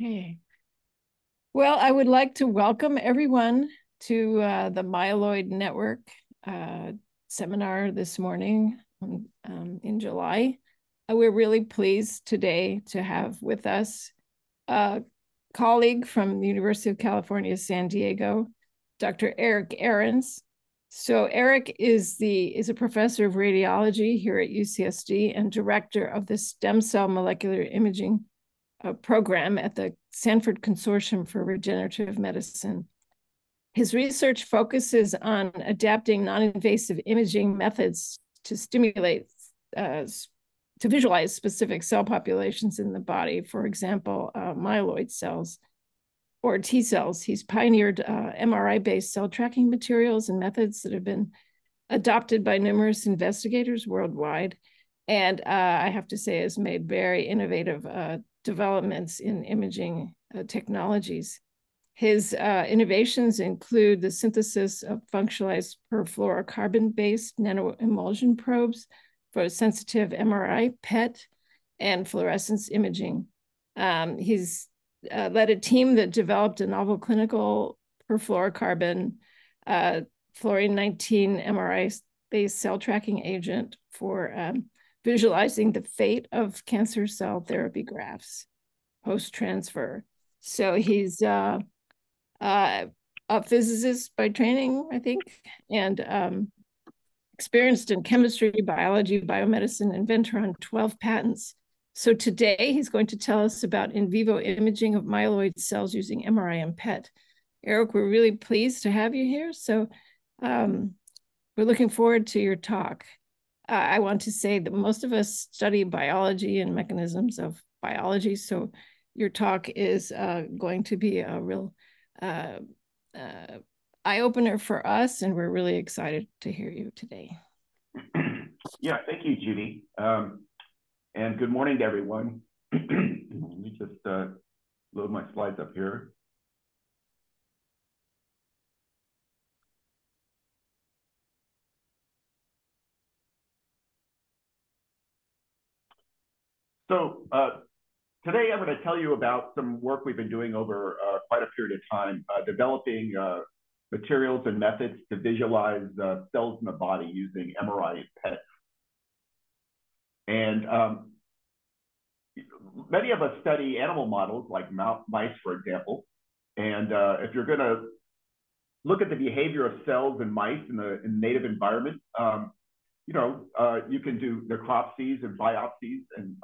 Okay. Well, I would like to welcome everyone to the Myeloid Network seminar this morning in July. We're really pleased today to have with us a colleague from the University of California, San Diego, Dr. Eric Ahrens. So Eric is a professor of radiology here at UCSD and director of the stem cell molecular imaging program at the Sanford Consortium for Regenerative Medicine. His research focuses on adapting non-invasive imaging methods to stimulate, to visualize specific cell populations in the body, for example, myeloid cells or T cells. He's pioneered MRI-based cell tracking materials and methods that have been adopted by numerous investigators worldwide. And I have to say, has made very innovative developments in imaging technologies. His innovations include the synthesis of functionalized perfluorocarbon-based nanoemulsion probes for sensitive MRI, PET, and fluorescence imaging. He's led a team that developed a novel clinical perfluorocarbon fluorine-19 MRI-based cell tracking agent for visualizing the fate of cancer cell therapy grafts post-transfer. So he's a physicist by training, I think, and experienced in chemistry, biology, biomedicine, inventor on 12 patents. So today he's going to tell us about in vivo imaging of myeloid cells using MRI and PET. Eric, we're really pleased to have you here. So we're looking forward to your talk. I want to say that most of us study biology and mechanisms of biology, so your talk is going to be a real eye-opener for us, and we're really excited to hear you today. Yeah, thank you, Judy. And good morning to everyone. Let me just load my slides up here. So today I'm going to tell you about some work we've been doing over quite a period of time, developing materials and methods to visualize cells in the body using MRI and PET. And many of us study animal models like mice, for example. And if you're going to look at the behavior of cells in mice in the native environment, you can do necropsies and biopsies and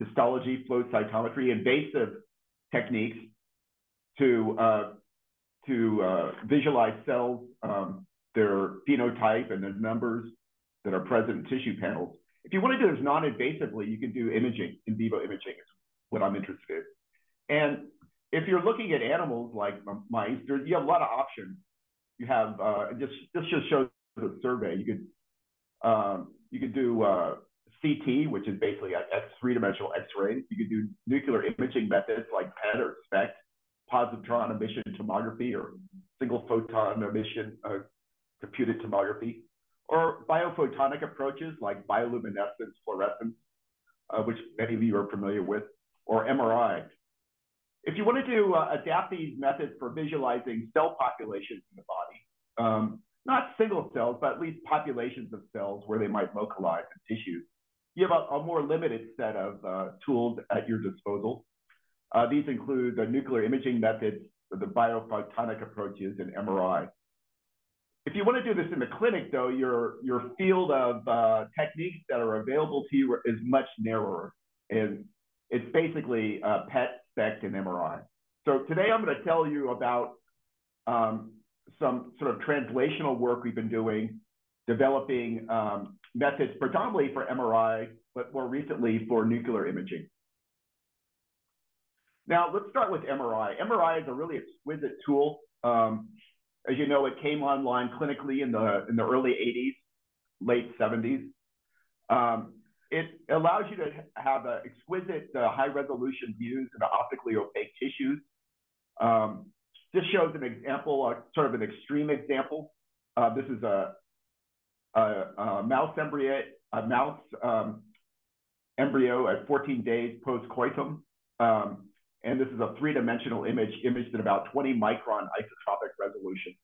histology, flow cytometry, invasive techniques to visualize cells, their phenotype, and the numbers that are present in tissue panels. If you want to do this non-invasively, you can do imaging, in vivo imaging is what I'm interested in. And if you're looking at animals like mice, you have a lot of options. You have, this just shows the survey. You could do CT, which is basically a three-dimensional X-ray. You could do nuclear imaging methods like PET or SPECT, positron emission tomography, or single photon emission computed tomography, or biophotonic approaches like bioluminescence, fluorescence, which many of you are familiar with, or MRI. If you wanted to adapt these methods for visualizing cell populations in the body, not single cells, but at least populations of cells where they might localize in tissues, you have a more limited set of tools at your disposal. These include the nuclear imaging methods, the biophotonic approaches, and MRI. If you want to do this in the clinic, though, your field of techniques that are available to you is much narrower. And it's basically PET, SPECT, and MRI. So today I'm going to tell you about some sort of translational work we've been doing, developing methods predominantly for MRI, but more recently for nuclear imaging. Now, let's start with MRI. MRI is a really exquisite tool. As you know, it came online clinically in the early 80s, late 70s. It allows you to have exquisite high-resolution views in optically opaque tissues. This shows an example, sort of an extreme example. This is a mouse embryo at 14 days post-coitum. And this is a three-dimensional image imaged at about 20 micron isotropic resolution.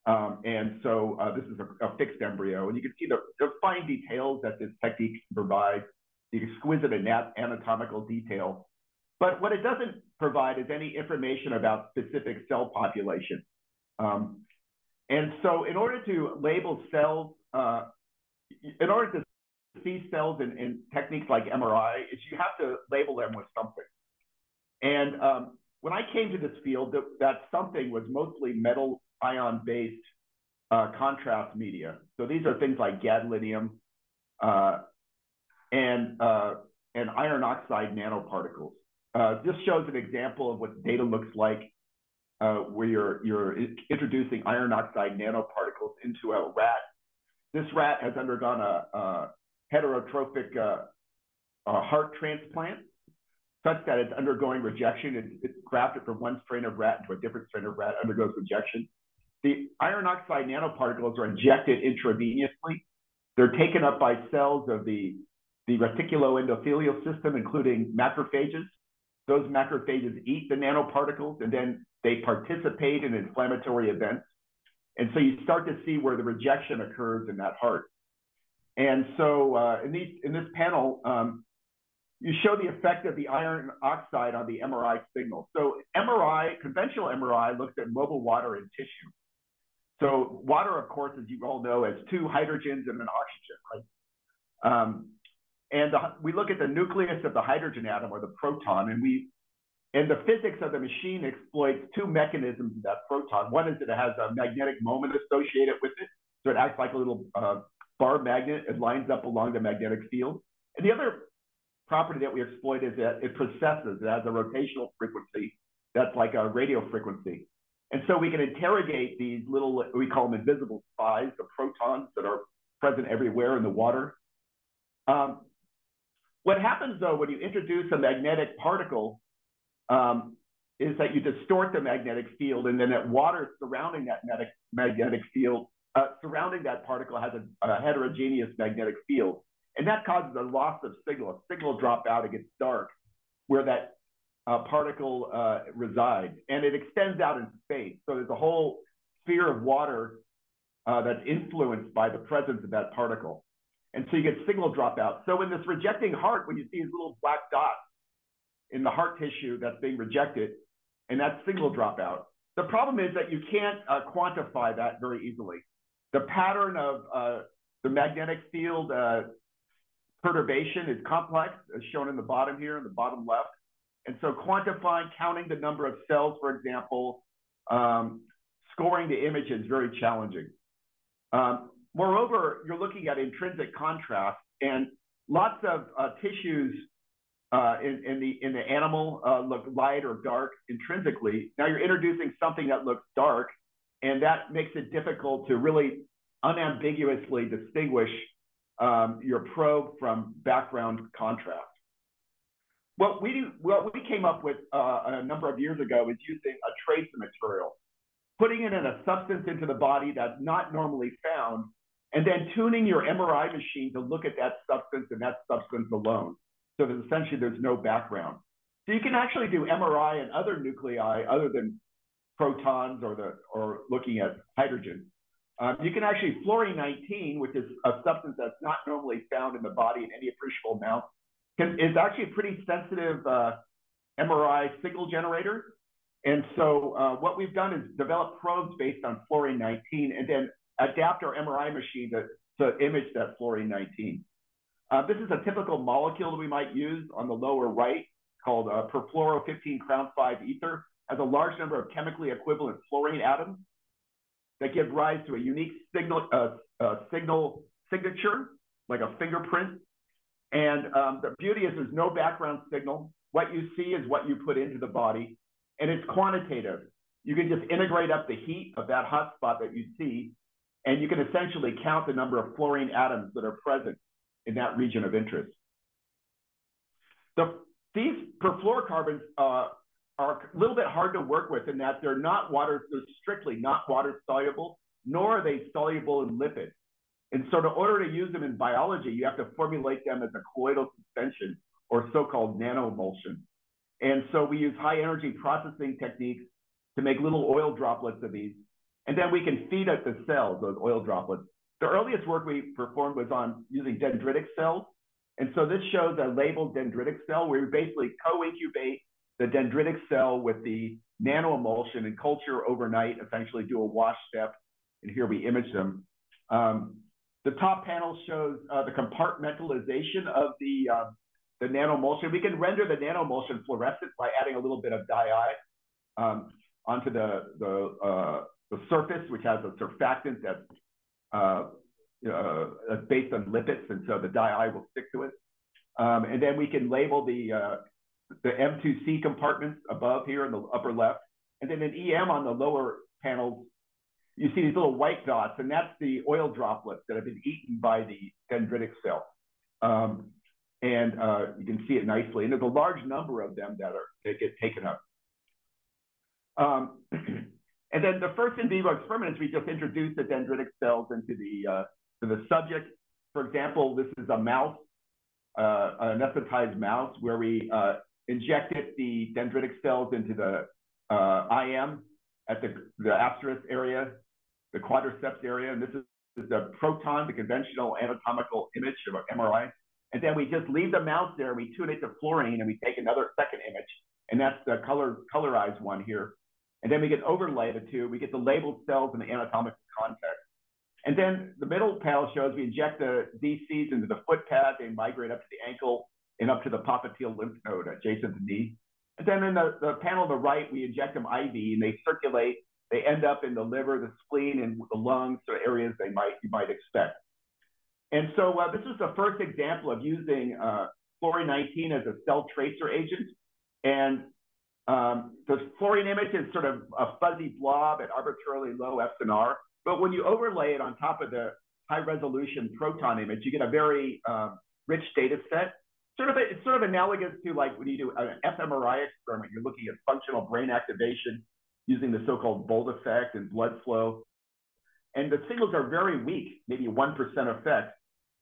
And so this is a fixed embryo. And you can see the fine details that this technique provides, the exquisite anatomical detail. But what it doesn't provide is any information about specific cell population. And so in order to label cells, in order to see cells in techniques like MRI, is you have to label them with something. And when I came to this field, that something was mostly metal ion-based contrast media. So these are things like gadolinium and iron oxide nanoparticles. This shows an example of what data looks like where you're introducing iron oxide nanoparticles into a rat. This rat has undergone a heterotrophic heart transplant such that it's undergoing rejection. It's grafted from one strain of rat into a different strain of rat, undergoes rejection. The iron oxide nanoparticles are injected intravenously. They're taken up by cells of the reticuloendothelial system, including macrophages. Those macrophages eat the nanoparticles, and then they participate in inflammatory events. And so you start to see where the rejection occurs in that heart. And so in this panel, you show the effect of the iron oxide on the MRI signal. So conventional MRI looks at mobile water in tissue. So water, of course, as you all know, has two hydrogens and an oxygen, right? And we look at the nucleus of the hydrogen atom, or the proton, and the physics of the machine exploits two mechanisms of that proton. One is that it has a magnetic moment associated with it, so it acts like a little bar magnet. It lines up along the magnetic field. And the other property that we exploit is that it precesses. It has a rotational frequency that's like a radio frequency. And so we can interrogate these little, we call them invisible spies, the protons that are present everywhere in the water. What happens, though, when you introduce a magnetic particle is that you distort the magnetic field, and then that water surrounding that magnetic field, surrounding that particle has a heterogeneous magnetic field. And that causes a loss of signal. A signal drop out, it gets dark where that particle resides, and it extends out in space. So there's a whole sphere of water that's influenced by the presence of that particle. And so you get signal dropout. So in this rejecting heart, when you see these little black dots in the heart tissue that's being rejected, and that's signal dropout, the problem is that you can't quantify that very easily. The pattern of the magnetic field perturbation is complex, as shown in the bottom here, in the bottom left. And so quantifying, counting the number of cells, for example, scoring the image is very challenging. Moreover, you're looking at intrinsic contrast, and lots of tissues in the animal look light or dark intrinsically. Now you're introducing something that looks dark, and that makes it difficult to really unambiguously distinguish your probe from background contrast. What we came up with a number of years ago is using a tracer material, putting it in a substance into the body that's not normally found, and then tuning your MRI machine to look at that substance and that substance alone. So that essentially there's no background. So you can actually do MRI and other nuclei other than protons or looking at hydrogen. You can actually fluorine-19, which is a substance that's not normally found in the body in any appreciable amount, is actually a pretty sensitive MRI signal generator. And so what we've done is develop probes based on fluorine-19 and then adapt our MRI machine to image that fluorine-19. This is a typical molecule that we might use on the lower right, called perfluoro15 crown 5 ether. Has a large number of chemically equivalent fluorine atoms that give rise to a unique signal signature, like a fingerprint. And the beauty is there's no background signal. What you see is what you put into the body, and it's quantitative. You can just integrate up the heat of that hotspot that you see, and you can essentially count the number of fluorine atoms that are present in that region of interest. These perfluorocarbons are a little bit hard to work with in that they're strictly not water soluble, nor are they soluble in lipids. And so in order to use them in biology, you have to formulate them as a colloidal suspension or so-called nanoemulsion. And so we use high energy processing techniques to make little oil droplets of these. And then we can feed up the cells, those oil droplets. The earliest work we performed was on using dendritic cells. And so this shows a labeled dendritic cell where we basically co-incubate the dendritic cell with the nanoemulsion and culture overnight, essentially do a wash step. And here we image them. The top panel shows the compartmentalization of the nanoemulsion. We can render the nanoemulsion fluorescent by adding a little bit of dye onto the surface, which has a surfactant that's based on lipids, and so the dye will stick to it. And then we can label the M2C compartments above here in the upper left, and then an EM on the lower panels. You see these little white dots, and that's the oil droplets that have been eaten by the dendritic cell. And you can see it nicely. And there's a large number of them that get taken up. And then the first in vivo experiments, we just introduced the dendritic cells into the subject. For example, this is a mouse, an anesthetized mouse, where we injected the dendritic cells into the IM at the abscess area, the quadriceps area. And this is the proton, the conventional anatomical image of an MRI. And then we just leave the mouse there, we tune it to fluorine, and we take another second image. And that's the colorized one here. And then we can overlay the two. We get the labeled cells in the anatomical context. And then the middle panel shows we inject the DCs into the foot pad. They migrate up to the ankle and up to the popliteal lymph node adjacent to the knee. And then in the panel on the right, we inject them IV, and they circulate. They end up in the liver, the spleen, and the lungs, so areas you might expect. And so this is the first example of using fluorine-19 as a cell tracer agent. And the fluorine image is sort of a fuzzy blob at arbitrarily low FNR. But when you overlay it on top of the high-resolution proton image, you get a very rich data set. It's sort of analogous to like when you do an fMRI experiment, you're looking at functional brain activation using the so-called Bold effect and blood flow. And the signals are very weak, maybe 1% effect.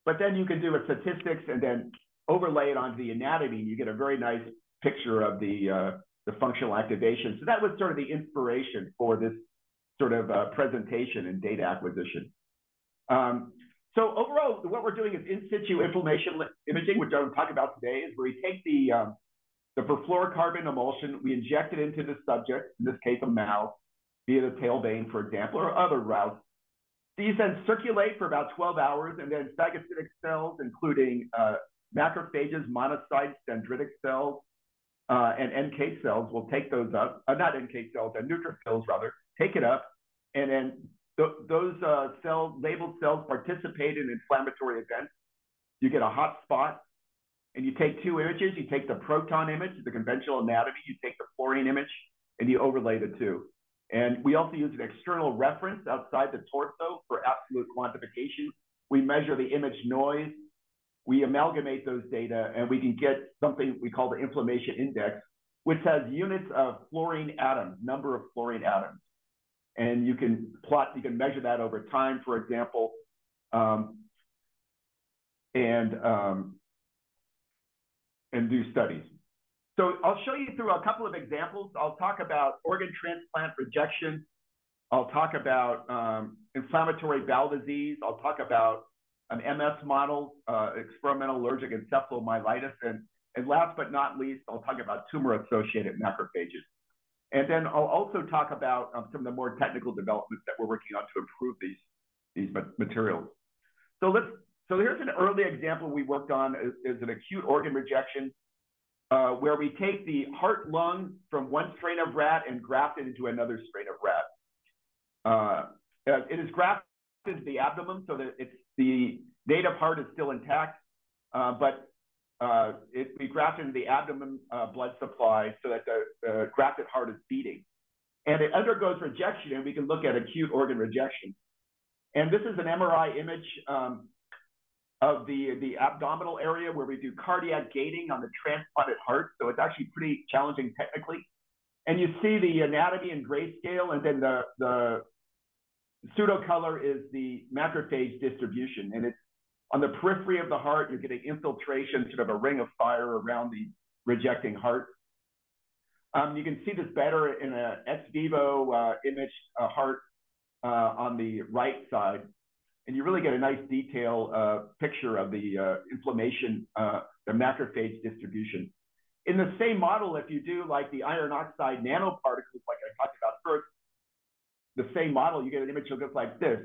But then you can do a statistics and then overlay it onto the anatomy, and you get a very nice picture of the functional activation. So that was sort of the inspiration for this sort of presentation and data acquisition. So overall, what we're doing is in situ inflammation imaging, which I will talk about today, is where we take the perfluorocarbon emulsion, we inject it into the subject, in this case a mouse, via the tail vein, for example, or other routes. These then circulate for about 12 hours, and then phagocytic cells, including macrophages, monocytes, dendritic cells, and NK cells will take those up, not NK cells, neutrophils rather, take it up, and then those labeled cells participate in inflammatory events. You get a hot spot, and you take two images. You take the proton image, the conventional anatomy, you take the fluorine image, and you overlay the two. And we also use an external reference outside the torso for absolute quantification. We measure the image noise. We amalgamate those data, and we can get something we call the inflammation index, which has units of fluorine atoms, number of fluorine atoms. And you can measure that over time, for example, and do studies. So I'll show you through a couple of examples. I'll talk about organ transplant rejection. I'll talk about inflammatory bowel disease. I'll talk about an MS model, experimental allergic encephalomyelitis. And last but not least, I'll talk about tumor-associated macrophages. And then I'll also talk about some of the more technical developments that we're working on to improve these materials. So here's an early example we worked on is an acute organ rejection where we take the heart lung from one strain of rat and graft it into another strain of rat. It is grafted into the abdomen so that the native heart is still intact, but we graft into the abdomen blood supply so that the grafted heart is beating. And it undergoes rejection, and we can look at acute organ rejection. And this is an MRI image of the abdominal area where we do cardiac gating on the transplanted heart. So it's actually pretty challenging technically. And you see the anatomy in grayscale, and then the pseudo color is the macrophage distribution. And it's on the periphery of the heart, you're getting infiltration, sort of a ring of fire around the rejecting heart. You can see this better in an ex vivo image heart on the right side. And you really get a nice detailed picture of the inflammation, the macrophage distribution. In the same model, if you do like the iron oxide nanoparticles, like I talked about first, the same model, you get an image that looks like this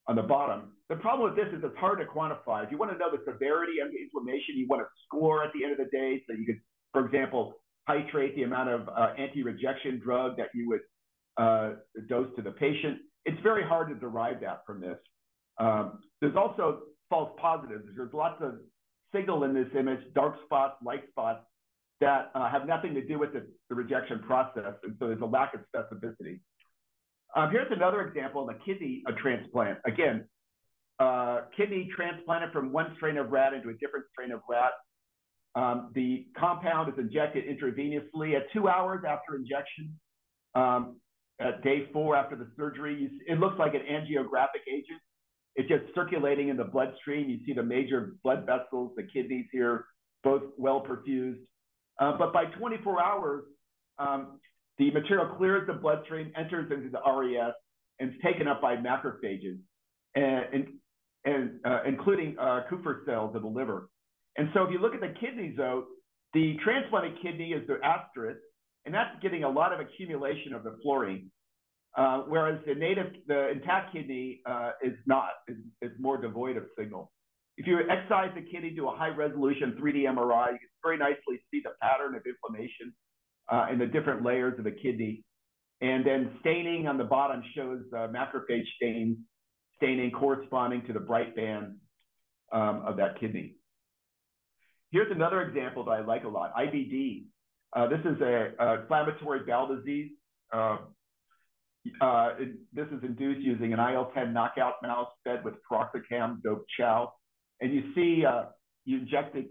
on the bottom. The problem with this is it's hard to quantify. If you want to know the severity of the inflammation, you want to score at the end of the day. So you could, for example, titrate the amount of anti-rejection drug that you would dose to the patient. It's very hard to derive that from this. There's also false positives. There's lots of signal in this image, dark spots, light spots, that have nothing to do with the rejection process. And so there's a lack of specificity. Here's another example of a kidney transplant. Again, kidney transplanted from one strain of rat into a different strain of rat. The compound is injected intravenously at 2 hours after injection. At day 4 after the surgery, it looks like an angiographic agent. It's just circulating in the bloodstream. You see the major blood vessels, the kidneys here, both well perfused. But by 24 hours, the material clears the bloodstream, enters into the RES, and is taken up by macrophages, including Kupffer cells of the liver. And so if you look at the kidneys, though, the transplanted kidney is the asterisk, and that's getting a lot of accumulation of the fluorine. Whereas the intact kidney is not, is more devoid of signal. If you excise the kidney, do a high resolution 3D MRI, you can very nicely see the pattern of inflammation in the different layers of the kidney. And then staining on the bottom shows macrophage staining corresponding to the bright band of that kidney. Here's another example that I like a lot, IBD. This is an inflammatory bowel disease. This is induced using an IL-10 knockout mouse fed with piroxicam doped chow. And you see, you inject the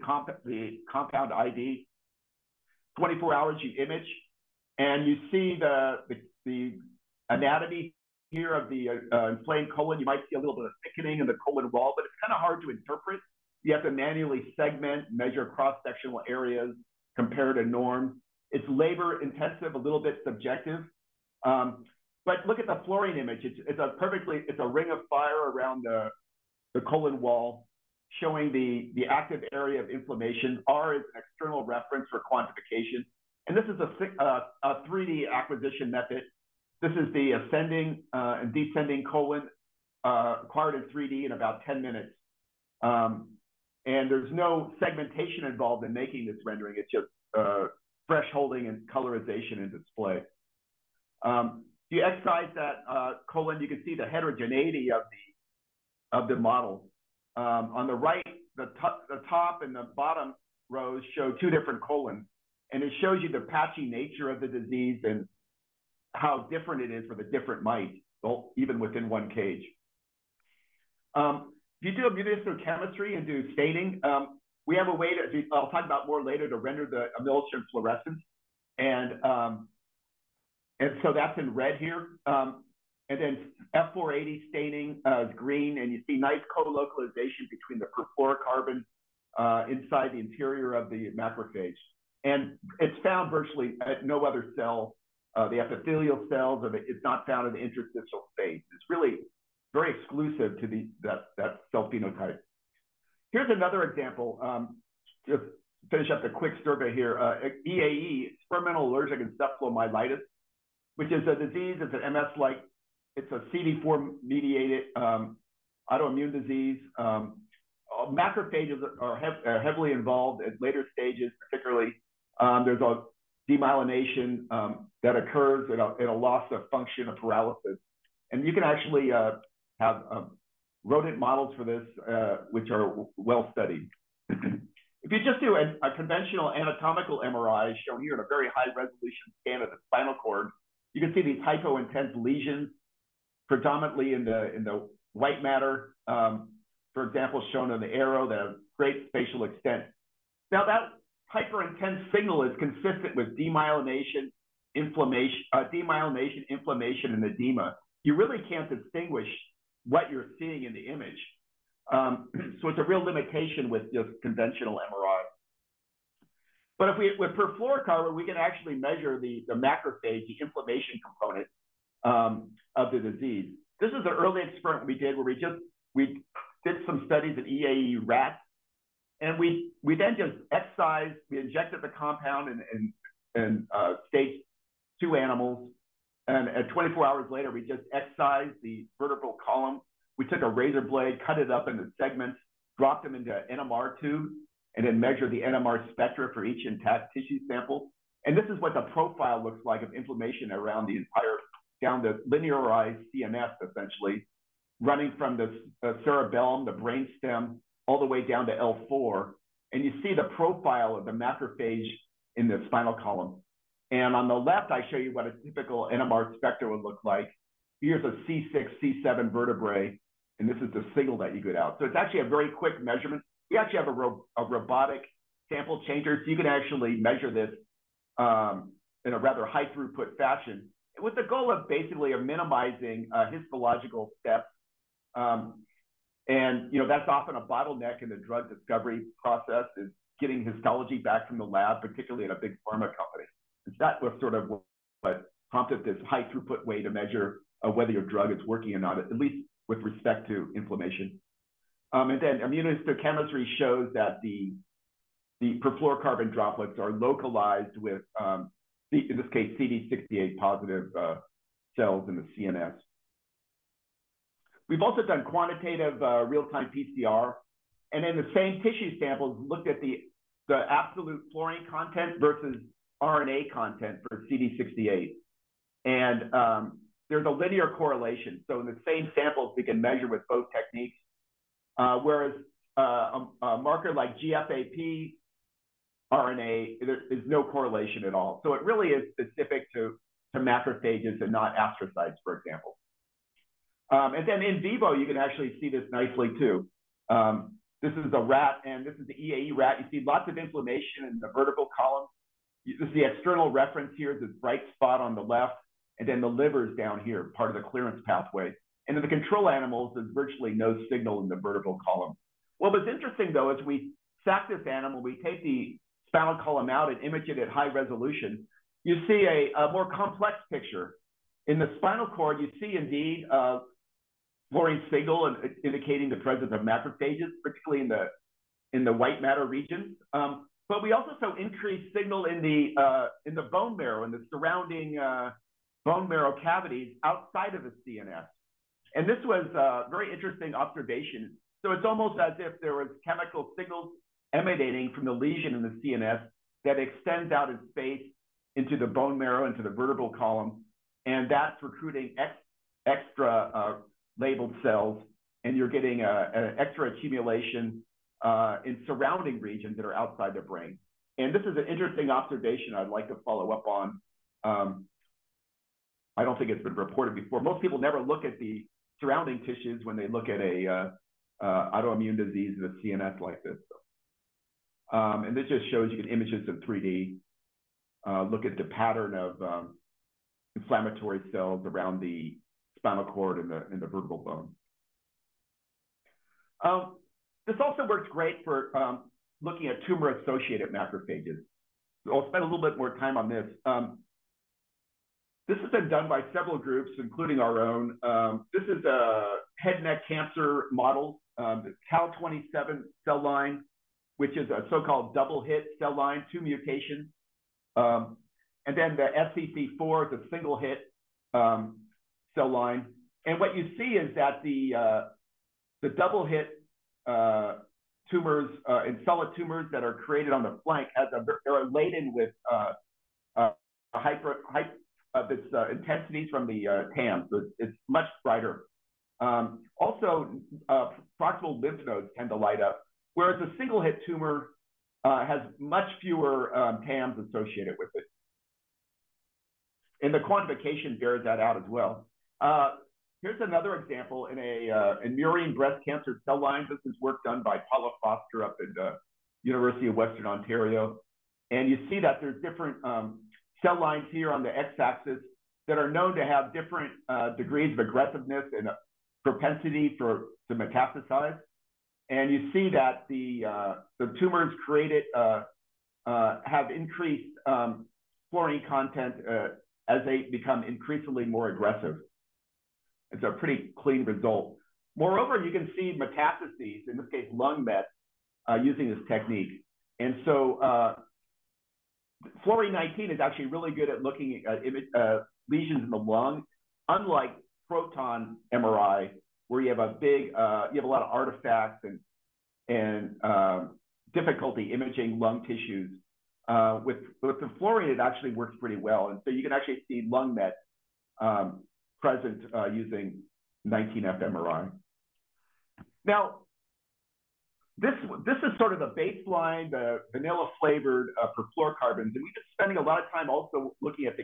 compound ID, 24 hours you image, and you see the anatomy here of the inflamed colon. You might see a little bit of thickening in the colon wall, but it's kind of hard to interpret. You have to manually segment, measure cross-sectional areas, compare to norms. It's labor intensive, a little bit subjective. But look at the fluorine image. It's a ring of fire around the colon wall, showing the active area of inflammation. R is an external reference for quantification. And this is a 3D acquisition method. This is the ascending and descending colon acquired in 3D in about 10 minutes. And there's no segmentation involved in making this rendering. It's just thresholding and colorization and display. If you excise that colon, you can see the heterogeneity of the model. On the right, the top and the bottom rows show 2 different colons, and it shows you the patchy nature of the disease and how different it is for the different mice, even within one cage. If you do immunohistochemistry and do staining, we have a way to, I'll talk about more later, to render the emulsion fluorescence. And so that's in red here. And then F480 staining is green, and you see nice co-localization between the perfluorocarbon inside the interior of the macrophage. And it's found virtually at no other cell. The epithelial cells, it's not found in the interstitial space. It's really very exclusive to that cell phenotype. Here's another example. Just finish up the quick survey here. EAE, experimental allergic encephalomyelitis, which is a disease, it's an MS-like, it's a CD4-mediated autoimmune disease. Macrophages are heavily involved at later stages, particularly. There's a demyelination that occurs in a loss of function, of paralysis. And you can actually have rodent models for this, which are well studied. If you just do a conventional anatomical MRI, shown here in a very high resolution scan of the spinal cord, you can see these hypointense lesions, predominantly in the white matter, for example, shown in the arrow, that have great spatial extent. Now that hyperintense signal is consistent with demyelination, inflammation, and edema. You really can't distinguish what you're seeing in the image. So it's a real limitation with just conventional MRI. But if with perfluorocarbon, we can actually measure the macrophage, the inflammation component of the disease. This is an early experiment we did where we did some studies in EAE rats, and we then just excised, we injected the compound in stage 2 animals, and at 24 hours later, we just excised the vertebral column. We took a razor blade, cut it up into segments, dropped them into an NMR tube, and then measured the NMR spectra for each intact tissue sample. And this is what the profile looks like of inflammation around the entire, down the linearized CNS, essentially, running from the cerebellum, the brainstem, all the way down to L4. And you see the profile of the macrophage in the spinal column. And on the left, I show you what a typical NMR spectra would look like. Here's a C6, C7 vertebrae, and this is the signal that you get out. So it's actually a very quick measurement. We actually have a robotic sample changer, so you can actually measure this in a rather high throughput fashion, with the goal of basically minimizing histological steps. And that's often a bottleneck in the drug discovery process, is getting histology back from the lab, particularly at a big pharma company. And that was sort of what prompted this high throughput way to measure whether your drug is working or not, at least with respect to inflammation. And then immunohistochemistry shows that the perfluorocarbon droplets are localized with, in this case, CD68 positive cells in the CNS. We've also done quantitative real-time PCR, and in the same tissue samples, looked at the absolute fluorine content versus RNA content for CD68. And there's a linear correlation. So in the same samples, we can measure with both techniques. Whereas a marker like GFAP RNA, there is no correlation at all. So it really is specific to macrophages and not astrocytes, for example. And then in vivo, you can actually see this nicely too. This is a rat, and this is the EAE rat. You see lots of inflammation in the vertebral column. This is the external reference here, this bright spot on the left, and then the liver's down here, part of the clearance pathway. And in the control animals, there's virtually no signal in the vertebral column. What was interesting, though, is we sack this animal, we take the spinal column out and image it at high resolution. You see a more complex picture. In the spinal cord, you see indeed fluorine signal indicating the presence of macrophages, particularly in the white matter regions. But we also saw increased signal in the bone marrow and the surrounding bone marrow cavities outside of the CNS. And this was a very interesting observation. So it's almost as if there was chemical signals emanating from the lesion in the CNS that extends out in space into the bone marrow, into the vertebral column. And that's recruiting extra labeled cells, and you're getting an extra accumulation in surrounding regions that are outside the brain. And this is an interesting observation I'd like to follow up on. I don't think it's been reported before. Most people never look at the surrounding tissues when they look at a autoimmune disease in the CNS like this. And this just shows you can image this in 3D, look at the pattern of inflammatory cells around the spinal cord and the vertebral bone. This also works great for looking at tumor-associated macrophages. So I'll spend a little bit more time on this. This has been done by several groups, including our own. This is a head and neck cancer model, the Cal27 cell line, which is a so-called double hit cell line, 2 mutations. And then the SCC4 is a single hit cell line. And what you see is that the double hit tumors and solid tumors that are created on the flank are laden with intensities from the TAM, so it's much brighter. Also, proximal lymph nodes tend to light up, whereas a single hit tumor has much fewer TAMs associated with it. And the quantification bears that out as well. Here's another example in murine breast cancer cell lines. This is work done by Paula Foster up at the University of Western Ontario. And you see that there's different cell lines here on the x-axis that are known to have different degrees of aggressiveness and propensity to metastasize. And you see that the tumors created have increased fluorine content as they become increasingly more aggressive. It's a pretty clean result. Moreover, you can see metastases, in this case lung mets, using this technique. And so fluorine-19 is actually really good at looking at lesions in the lung, unlike proton MRI, where you have a big, you have a lot of artifacts and difficulty imaging lung tissues. With the fluorine, it actually works pretty well. And so you can actually see lung mets present using 19F MRI. Now, this is sort of the baseline, the vanilla flavored perfluorocarbons. And we've been spending a lot of time also looking at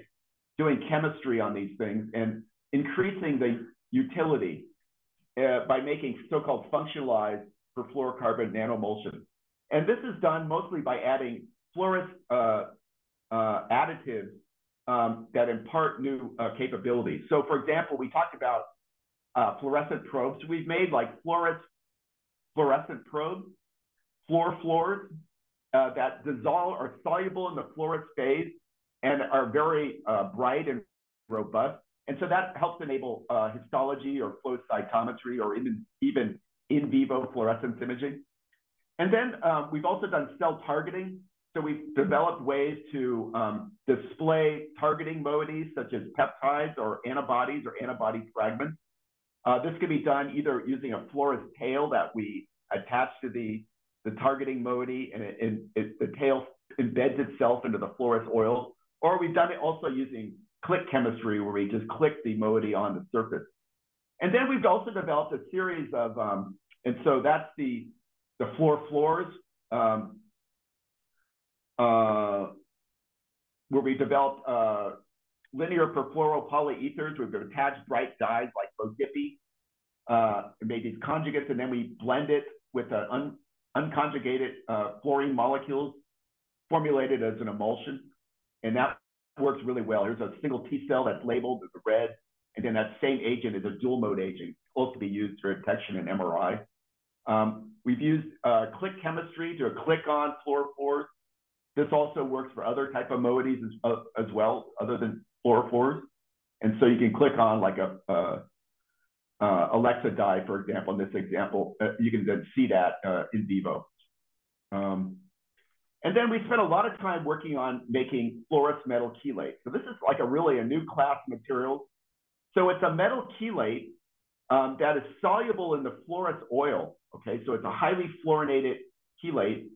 doing chemistry on these things and increasing the utility by making so-called functionalized perfluorocarbon nanoemulsions. And this is done mostly by adding fluorous additives that impart new capabilities. So for example, we talked about fluorescent probes. So we've made like fluorescent probes, fluorophores that dissolve, are soluble in the fluorous phase and are very bright and robust. And so that helps enable histology or flow cytometry or even in vivo fluorescence imaging. And then we've also done cell targeting. So we've developed ways to display targeting moieties such as peptides or antibodies or antibody fragments. This can be done either using a fluorous tail that we attach to the targeting moiety and the tail embeds itself into the fluorous oil, or we've done it also using click chemistry where we just click the moiety on the surface. And then we've also developed a series of, and so that's the fluorophores, where we developed linear perfluoropolyethers. We've attached bright dyes like Bogipi, made these conjugates, and then we blend it with unconjugated fluorine molecules formulated as an emulsion. And that works really well. Here's a single T cell that's labeled as a red, and then that same agent is a dual mode agent, supposed to be used for detection in MRI. We've used click chemistry to click on fluorophores. This also works for other type of moieties as well, other than fluorophores. And so you can click on like a Alexa dye, for example. In this example, you can then see that in vivo. And then we spent a lot of time working on making fluorous metal chelate. So this is like a new class of materials. So it's a metal chelate that is soluble in the fluorous oil. Okay, so it's a highly fluorinated chelate.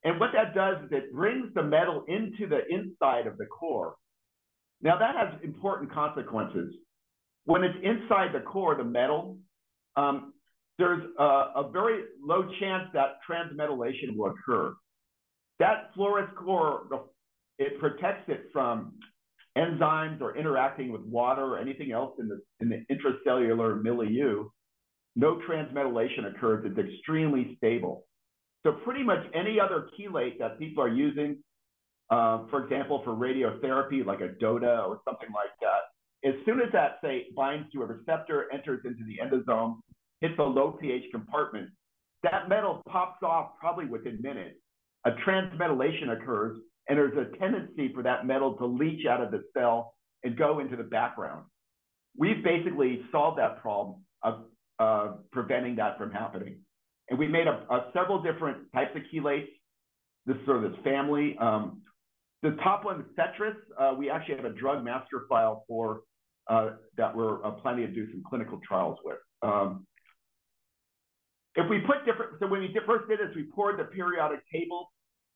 And what that does is it brings the metal into the inside of the core. Now that has important consequences. When it's inside the core, the metal, there's a very low chance that transmetallation will occur. That fluorous core, it protects it from enzymes or interacting with water or anything else in the intracellular milieu. No transmetallation occurs. It's extremely stable. So pretty much any other chelate that people are using, for example, for radiotherapy, like a DOTA or something like that, as soon as that, say, binds to a receptor, enters into the endosome, hits a low pH compartment, that metal pops off probably within minutes. A transmetallation occurs, and there's a tendency for that metal to leach out of the cell and go into the background. We've basically solved that problem of preventing that from happening. And we made several different types of chelates. This is sort of this family. The top one, Cetrus, we actually have a drug master file for that we're planning to do some clinical trials with. If we put so when we first did this, we poured the periodic table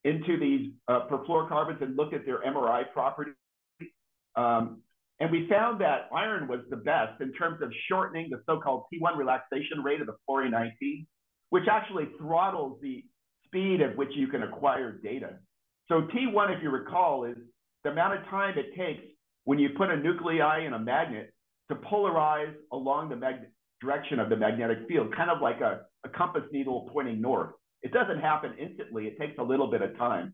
into these perfluorocarbons and looked at their MRI properties. And we found that iron was the best in terms of shortening the so-called T1 relaxation rate of the fluorine-19, which actually throttles the speed at which you can acquire data. So T1, if you recall, is the amount of time it takes when you put a nuclei in a magnet to polarize along the direction of the magnetic field, kind of like a compass needle pointing north. It doesn't happen instantly. It takes a little bit of time.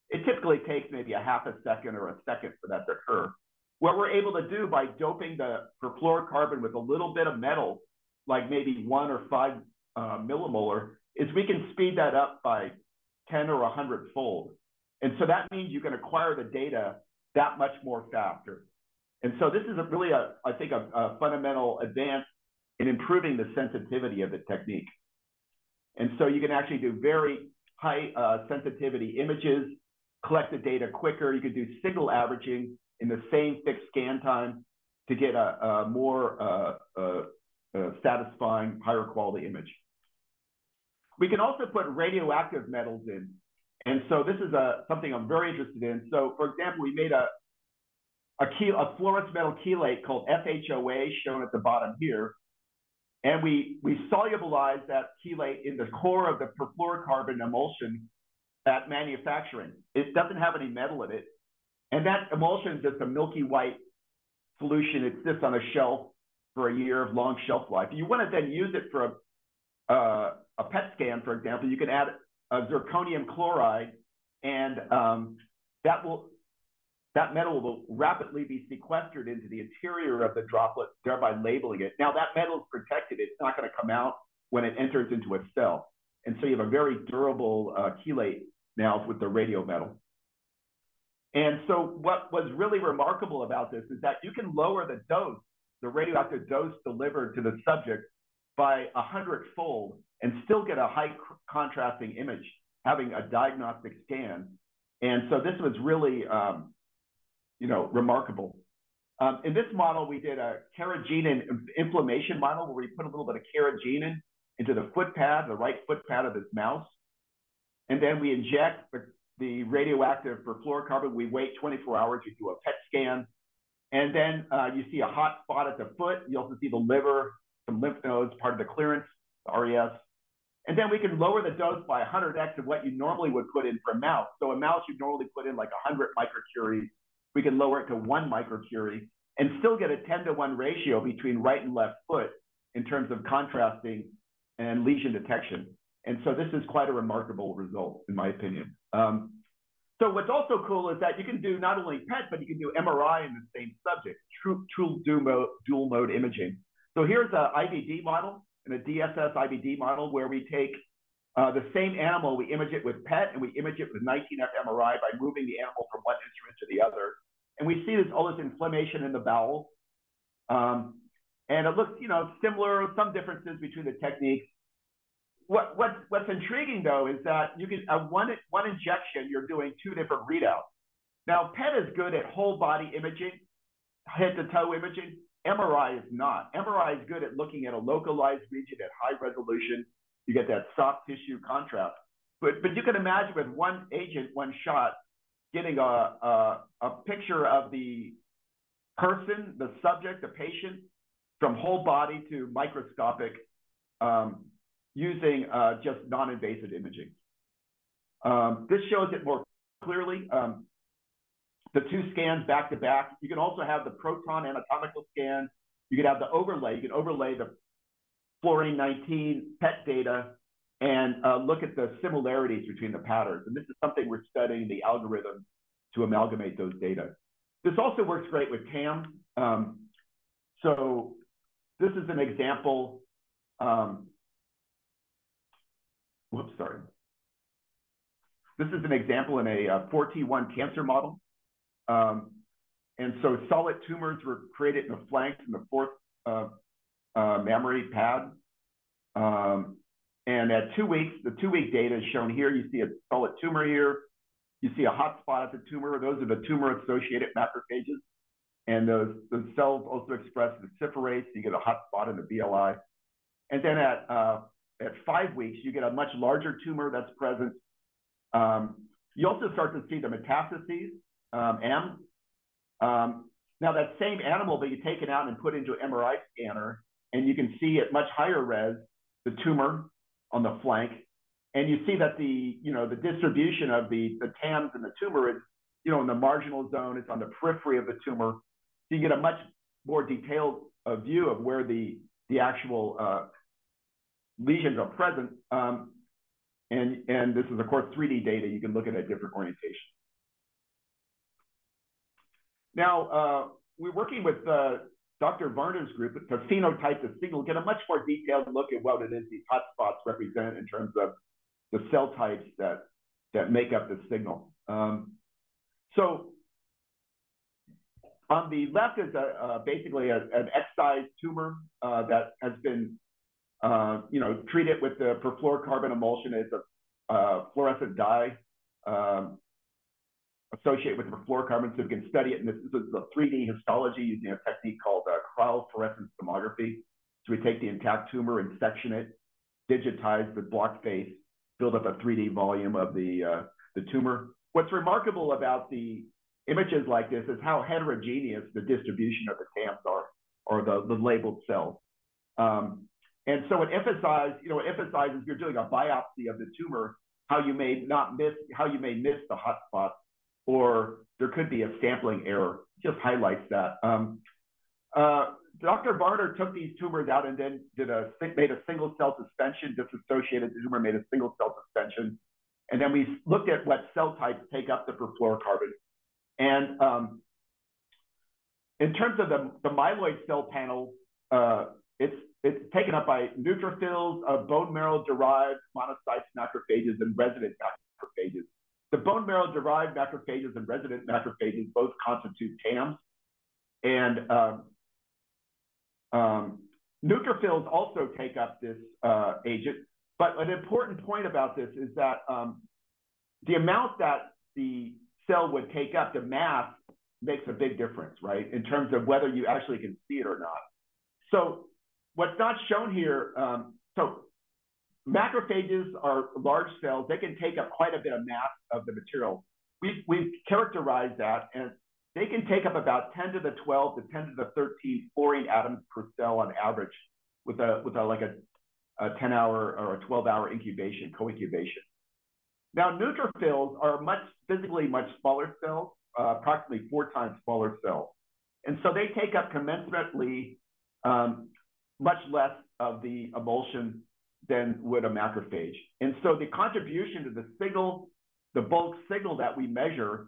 It typically takes maybe a half a second or a second for that to occur. What we're able to do by doping the perfluorocarbon with a little bit of metal, like maybe 1 or 5 millimolar, is we can speed that up by 10 or 100-fold. And so that means you can acquire the data that much more faster. And so this is I think, a fundamental advance in improving the sensitivity of the technique. And so you can actually do very high sensitivity images, collect the data quicker. You can do signal averaging in the same fixed scan time to get a more satisfying, higher quality image. We can also put radioactive metals in. And so this is something I'm very interested in. So for example, we made a fluorescent metal chelate called FHOA, shown at the bottom here. And we solubilize that chelate in the core of the perfluorocarbon emulsion at manufacturing. It doesn't have any metal in it. And that emulsion is just a milky white solution. It sits on a shelf for a year of long shelf life. If you want to then use it for a PET scan, for example, you can add a zirconium chloride, and that metal will rapidly be sequestered into the interior of the droplet, thereby labeling it. Now that metal is protected. It's not going to come out when it enters into a cell. And so you have a very durable chelate now with the radio metal. And so what was really remarkable about this is that you can lower the dose, the radioactive dose delivered to the subject, by 100-fold and still get a high contrasting image, having a diagnostic scan. And so this was really remarkable. In this model, we did a carrageenan inflammation model where we put a little bit of carrageenan into the foot pad, the right foot pad of this mouse. And then we inject the radioactive perfluorocarbon. We wait 24 hours, we do a PET scan. And then you see a hot spot at the foot. You also see the liver, some lymph nodes, part of the clearance, the RES. And then we can lower the dose by 100x of what you normally would put in for a mouse. So a mouse you'd normally put in like 100 microcuries. We can lower it to 1 microcurie and still get a 10-to-1 ratio between right and left foot in terms of contrasting and lesion detection. And so this is quite a remarkable result, in my opinion. So what's also cool is that you can do not only PET, but you can do MRI in the same subject, true dual mode imaging. So here's an IBD model and a DSS IBD model where we take the same animal, we image it with PET, and we image it with 19F MRI by moving the animal from one instrument to the other. And we see all this inflammation in the bowel. And it looks, similar, some differences between the techniques. What's intriguing, though, is that you can, one injection, you're doing 2 different readouts. Now, PET is good at whole body imaging, head to toe imaging. MRI is not. MRI is good at looking at a localized region at high resolution. You get that soft tissue contrast. But you can imagine with one agent, one shot, getting a picture of the person, the subject, the patient, from whole body to microscopic using just non-invasive imaging. This shows it more clearly. The 2 scans back to back. You can also have the proton anatomical scan. You can have the overlay. You can overlay the fluorine-19 PET data and look at the similarities between the patterns. And this is something we're studying, the algorithm to amalgamate those data. This also works great with TAM. So this is an example. This is an example in a 4T1 cancer model. And so solid tumors were created in the flanks in the 4th mammary pad. And at 2 weeks, the 2-week data is shown here. You see a solid tumor here. You see a hot spot at the tumor. Those are the tumor-associated macrophages. And those cells also express luciferase. You get a hot spot in the BLI. And then at 5 weeks, you get a much larger tumor that's present. You also start to see the metastases, now that same animal that you take it out and put into an MRI scanner, and you can see at much higher res, the tumor on the flank. And you see that the distribution of the TAMs in the tumor is, in the marginal zone, it's on the periphery of the tumor. So you get a much more detailed view of where the actual lesions are present. And this is, of course, 3D data. You can look at different orientations. Now, we're working with Dr. Varner's group to phenotype the signal, get a much more detailed look at what it is these hotspots represent in terms of the cell types that make up the signal. So on the left is basically an excised tumor that has been treated with the perfluorocarbon emulsion. It's a fluorescent dye associated with the perfluorocarbon, so we can study it. And this is a 3D histology using a technique called cryofluorescence tomography. So we take the intact tumor and section it, digitize the blocked face, build up a 3D volume of the tumor. What's remarkable about the images like this is how heterogeneous the distribution of the TAMs are, or the labeled cells. And so it emphasizes, if you're doing a biopsy of the tumor, how you may miss the hot spots, or there could be a sampling error. Just highlights that. Dr. Varner took these tumors out and then made a single cell suspension, disassociated the tumor, made a single cell suspension. And then we looked at what cell types take up the perfluorocarbon. And in terms of the myeloid cell panel, it's taken up by neutrophils, bone marrow-derived monocytes, macrophages, and resident macrophages. The bone marrow-derived macrophages and resident macrophages both constitute TAMs. And neutrophils also take up this agent. But an important point about this is that the amount that the cell would take up, the mass, makes a big difference, right, in terms of whether you actually can see it or not. So what's not shown here, so macrophages are large cells. They can take up quite a bit of mass of the material. We've characterized that, and they can take up about 10 to the 12 to 10 to the 13 fluorine atoms per cell on average with a 10-hour or a 12-hour incubation, co-incubation. Now, neutrophils are physically much smaller cells, approximately 4 times smaller cells. And so they take up commensurately much less of the emulsion than would a macrophage. And so the contribution to the signal, the bulk signal that we measure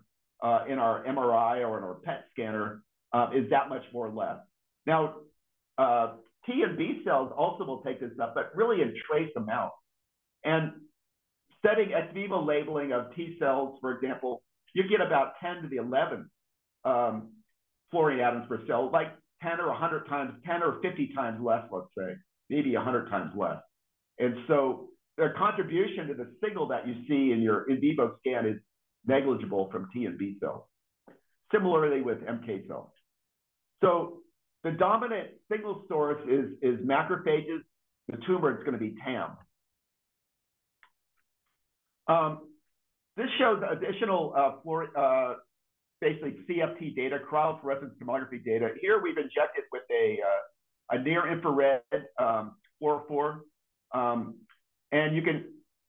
in our MRI or in our PET scanner is that much more or less. Now, T and B cells also will take this up, but really in trace amounts. And studying ex vivo labeling of T cells, for example, you get about 10 to the 11 fluorine atoms per cell, like 10 or 100 times, 10 or 50 times less, let's say, maybe 100 times less. And so their contribution to the signal that you see in your in vivo scan is negligible from T and B cells. Similarly with MK cells. So the dominant signal source is macrophages. The tumor is going to be TAM. This shows additional basically CFT data, cryofluorescence tomography data. Here we've injected with a near-infrared fluorophore. And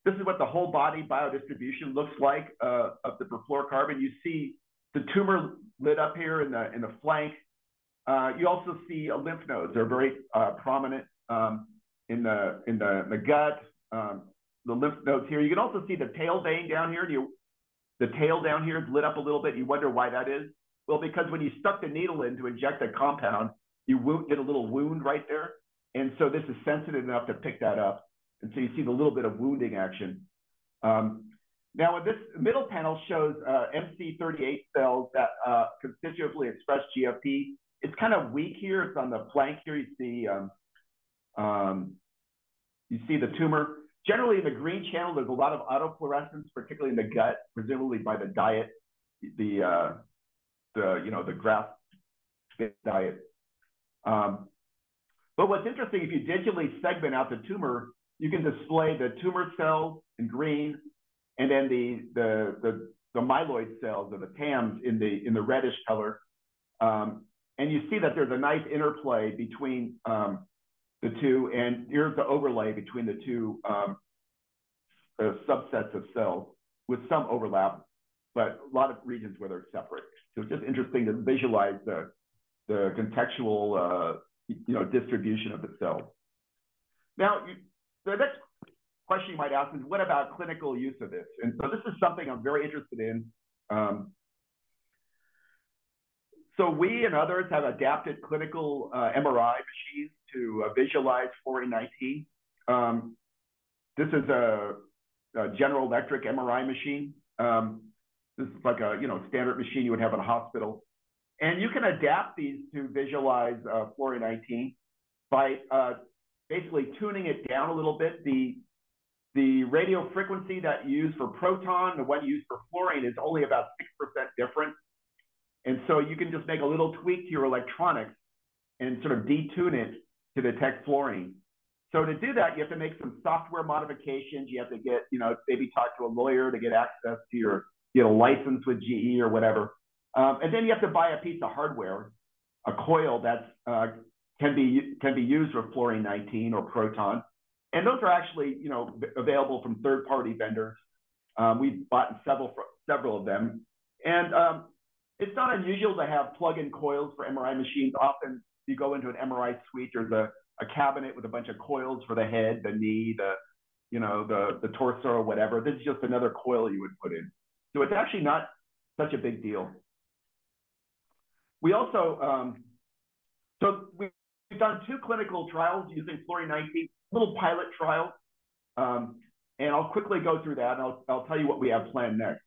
this is what the whole body biodistribution looks like of the perfluorocarbon. You see the tumor lit up here in the flank. You also see lymph nodes. They're very prominent in the gut. The lymph nodes here. You can also see the tail vein down here. The tail down here is lit up a little bit. You wonder why that is. Well, because when you stuck the needle in to inject a compound, you did a little wound right there. And so this is sensitive enough to pick that up. And so you see the little bit of wounding action. Now, this middle panel shows MC38 cells that constitutively express GFP. It's kind of weak here. It's on the flank here. You see the tumor. Generally, in the green channel, there's a lot of autofluorescence, particularly in the gut, presumably by the diet, the grass diet. But what's interesting, if you digitally segment out the tumor, you can display the tumor cells in green, and then the myeloid cells or the TAMs in the reddish color. And you see that there's a nice interplay between the two, and here's the overlay between the two subsets of cells with some overlap, but a lot of regions where they're separate. So it's just interesting to visualize the contextual distribution of the cells. Now, the next question you might ask is, what about clinical use of this? And so this is something I'm very interested in. So we and others have adapted clinical MRI machines to visualize fluorine-19. This is a General Electric MRI machine. This is like a standard machine you would have in a hospital. And you can adapt these to visualize fluorine 19 by basically tuning it down a little bit. The radio frequency that you use for proton, the one you use for fluorine, is only about 6% different. And so you can just make a little tweak to your electronics and sort of detune it to detect fluorine. So to do that, you have to make some software modifications. You have to get, maybe talk to a lawyer to get access to your, license with GE or whatever. And then you have to buy a piece of hardware, a coil that can be used with fluorine 19 or proton. And those are actually, available from third-party vendors. We've bought several of them. And it's not unusual to have plug-in coils for MRI machines. Often you go into an MRI suite, there's a cabinet with a bunch of coils for the head, the knee, the torso or whatever. This is just another coil you would put in. So it's actually not such a big deal. We also, we've done 2 clinical trials using fluorine 19, little pilot trials. And I'll quickly go through that, and I'll tell you what we have planned next.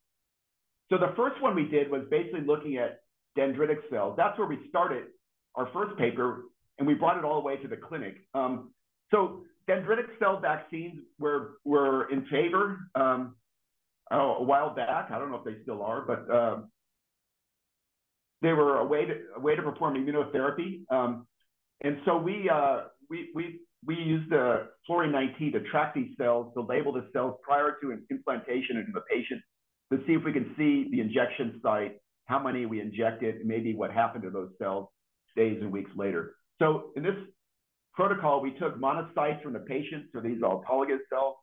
So the first one we did was basically looking at dendritic cells. That's where we started our first paper, and we brought it all the way to the clinic. So dendritic cell vaccines were in favor a while back. I don't know if they still are, but they were a way to perform immunotherapy. And so we used the fluorine 19 to track these cells, to label the cells prior to an implantation into the patient, to see if we can see the injection site, how many we injected, and maybe what happened to those cells days and weeks later. So in this protocol, we took monocytes from the patient, so these are autologous cells.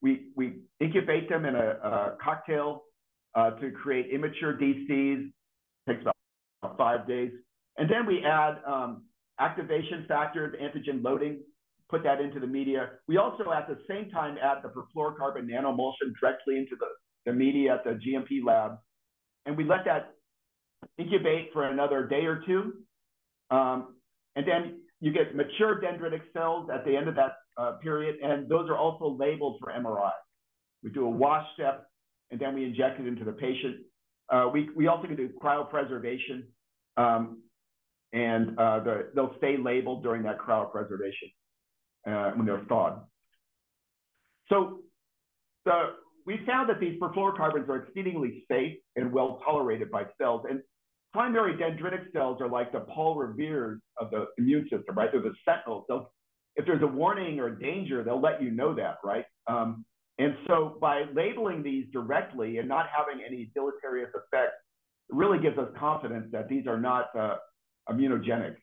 We incubate them in a cocktail to create immature DCs. Takes about 5 days. And then we add activation factors, antigen loading, put that into the media. We also, at the same time, add the perfluorocarbon nanoemulsion directly into the media at the GMP lab. And we let that incubate for another day or 2. And then you get mature dendritic cells at the end of that period, and those are also labeled for MRI. We do a wash step, and then we inject it into the patient. We also can do cryopreservation, and they'll stay labeled during that cryopreservation when they're thawed. So we found that these perfluorocarbons are exceedingly safe and well tolerated by cells. And primary dendritic cells are like the Paul Revere's of the immune system, right? They're the sentinels. If there's a warning or danger, they'll let you know that, right? And so by labeling these directly and not having any deleterious effects, it really gives us confidence that these are not immunogenic.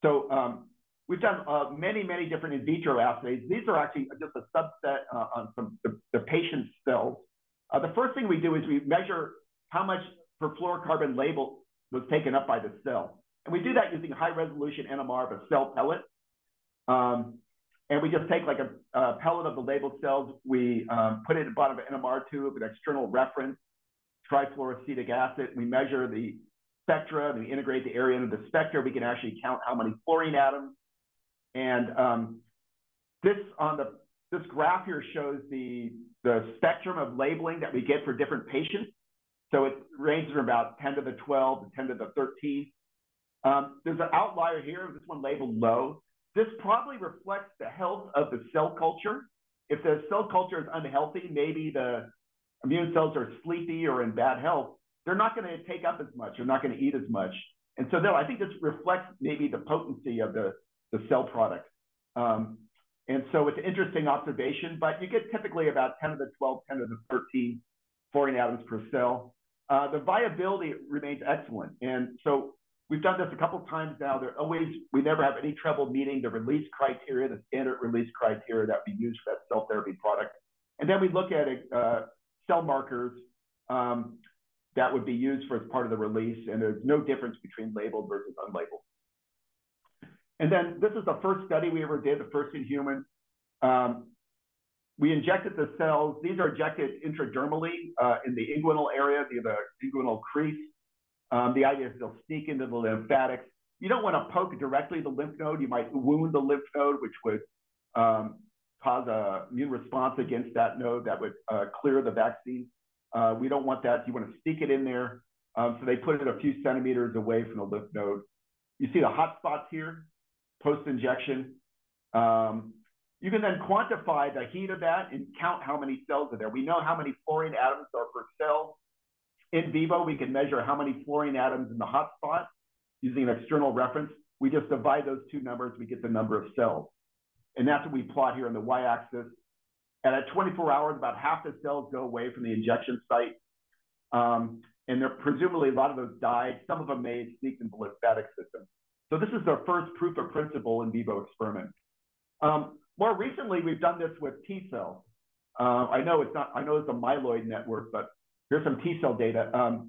So we've done many, many different in vitro assays. These are actually just a subset on the patient's cells. The first thing we do is we measure how much perfluorocarbon label was taken up by the cell. And we do that using high resolution NMR of a cell pellet. And we just take like a pellet of the labeled cells, we put it at the bottom of an NMR tube, an external reference, trifluoroacetic acid. We measure the spectra, and we integrate the area into the spectra. We can actually count how many fluorine atoms. And this graph here shows the spectrum of labeling that we get for different patients. So it ranges from about 10 to the 12 to 10 to the 13. There's an outlier here, this one labeled low. This probably reflects the health of the cell culture. If the cell culture is unhealthy, maybe the immune cells are sleepy or in bad health, they're not going to take up as much, they're not going to eat as much. And so I think this reflects maybe the potency of the cell product. And so it's an interesting observation, but you get typically about 10 to the 12, 10 to the 13 fluorine atoms per cell. The viability remains excellent. And so we've done this a couple of times now. We never have any trouble meeting the release criteria, the standard release criteria that we use for that cell therapy product. And then we look at cell markers that would be used for as part of the release, and there's no difference between labeled versus unlabeled. And then this is the first study we ever did, the first in human. We injected the cells. These are injected intradermally in the inguinal area, the inguinal crease. The idea is they'll sneak into the lymphatics. You don't want to poke directly the lymph node. You might wound the lymph node, which would cause an immune response against that node that would clear the vaccine. We don't want that. You want to sneak it in there. So they put it a few centimeters away from the lymph node. You see the hot spots here, post-injection. You can then quantify the heat of that and count how many cells are there. We know how many fluorine atoms are per cell. In vivo, we can measure how many fluorine atoms in the hot spot using an external reference. We just divide those two numbers, we get the number of cells. And that's what we plot here on the y-axis. And at 24 hours, about half the cells go away from the injection site. And they're presumably a lot of those died. Some of them may have sneaked into the lymphatic system. So this is our first proof of principle in vivo experiment. More recently, we've done this with T cells. I know it's a myeloid network, but here's some T cell data.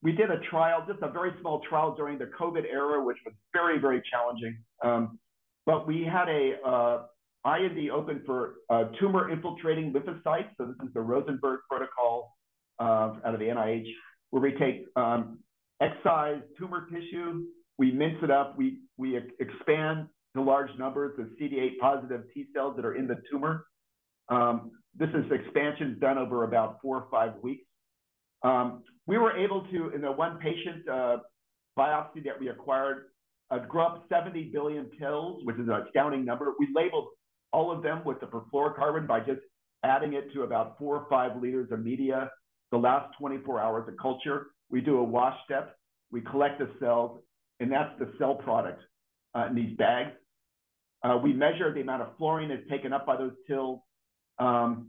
We did a trial, just a very small trial during the COVID era, which was very, very challenging. But we had a IND open for tumor infiltrating lymphocytes. So this is the Rosenberg protocol out of the NIH, where we take excised tumor tissue, we mince it up, we expand to large numbers of CD8 positive T cells that are in the tumor. This is expansion done over about 4 or 5 weeks. We were able to, in the one patient biopsy that we acquired, grow up 70 billion pills, which is an astounding number. We labeled all of them with the perfluorocarbon by just adding it to about 4 or 5 liters of media. The last 24 hours of culture, we do a wash step, we collect the cells, and that's the cell product in these bags. We measure the amount of fluorine that's taken up by those TILs, and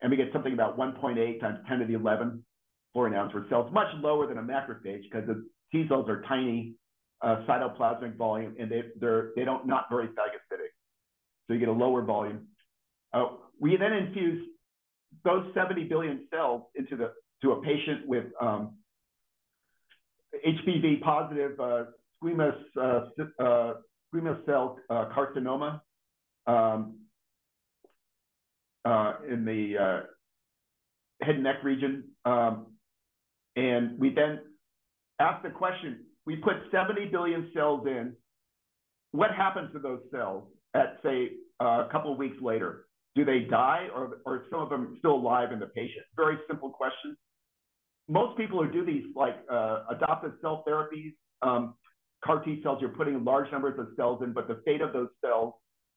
we get something about 1.8 times 10 to the 11 fluorine ounce per cell. It's much lower than a macrophage because the T cells are tiny cytoplasmic volume, and they don't not very phagocytic. So you get a lower volume. We then infuse those 70 billion cells to a patient with HPV positive squamous cell carcinoma in the head and neck region. And we then ask the question, we put 70 billion cells in. What happens to those cells at, say, a couple of weeks later? Do they die, or are some of them still alive in the patient? Very simple question. Most people who do these, like adoptive cell therapies, CAR T cells, you're putting large numbers of cells in, but the fate of those cells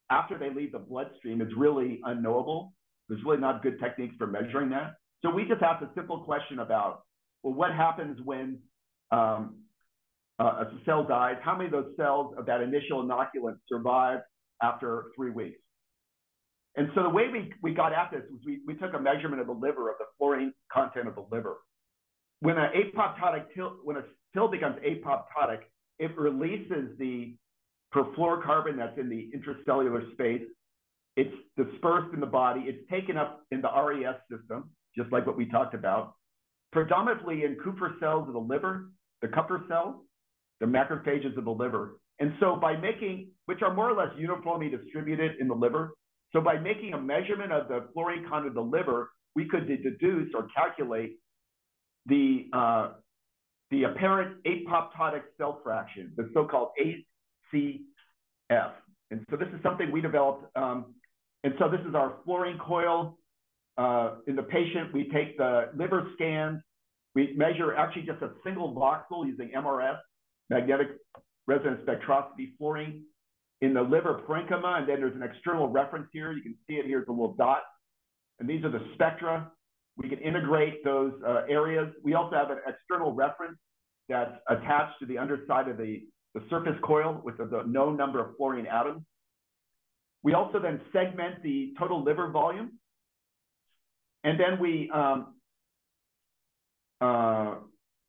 after they leave the bloodstream is really unknowable. There's really not good techniques for measuring that. So we just asked a simple question about, well, what happens when a cell dies? How many of those cells of that initial inoculant survive after 3 weeks? And so the way we got at this was we took a measurement of the liver, of the fluorine content of the liver. When a TIL becomes apoptotic, it releases the perfluorocarbon that's in the intracellular space. It's dispersed in the body. It's taken up in the RES system, just like what we talked about, predominantly in Kupffer cells of the liver, the Kupffer cells, the macrophages of the liver. And so by which are more or less uniformly distributed in the liver, so by making a measurement of the fluorine content of the liver, we could deduce or calculate the apparent apoptotic cell fraction, the so-called ACF. And so this is something we developed. And so this is our fluorine coil. In the patient, we take the liver scans. We measure actually just a single voxel using MRS, magnetic resonance spectroscopy, fluorine in the liver parenchyma, and then there's an external reference here. You can see it here, it's a little dot. And these are the spectra. We can integrate those areas. We also have an external reference that's attached to the underside of the surface coil with the known number of fluorine atoms. We also then segment the total liver volume. And then we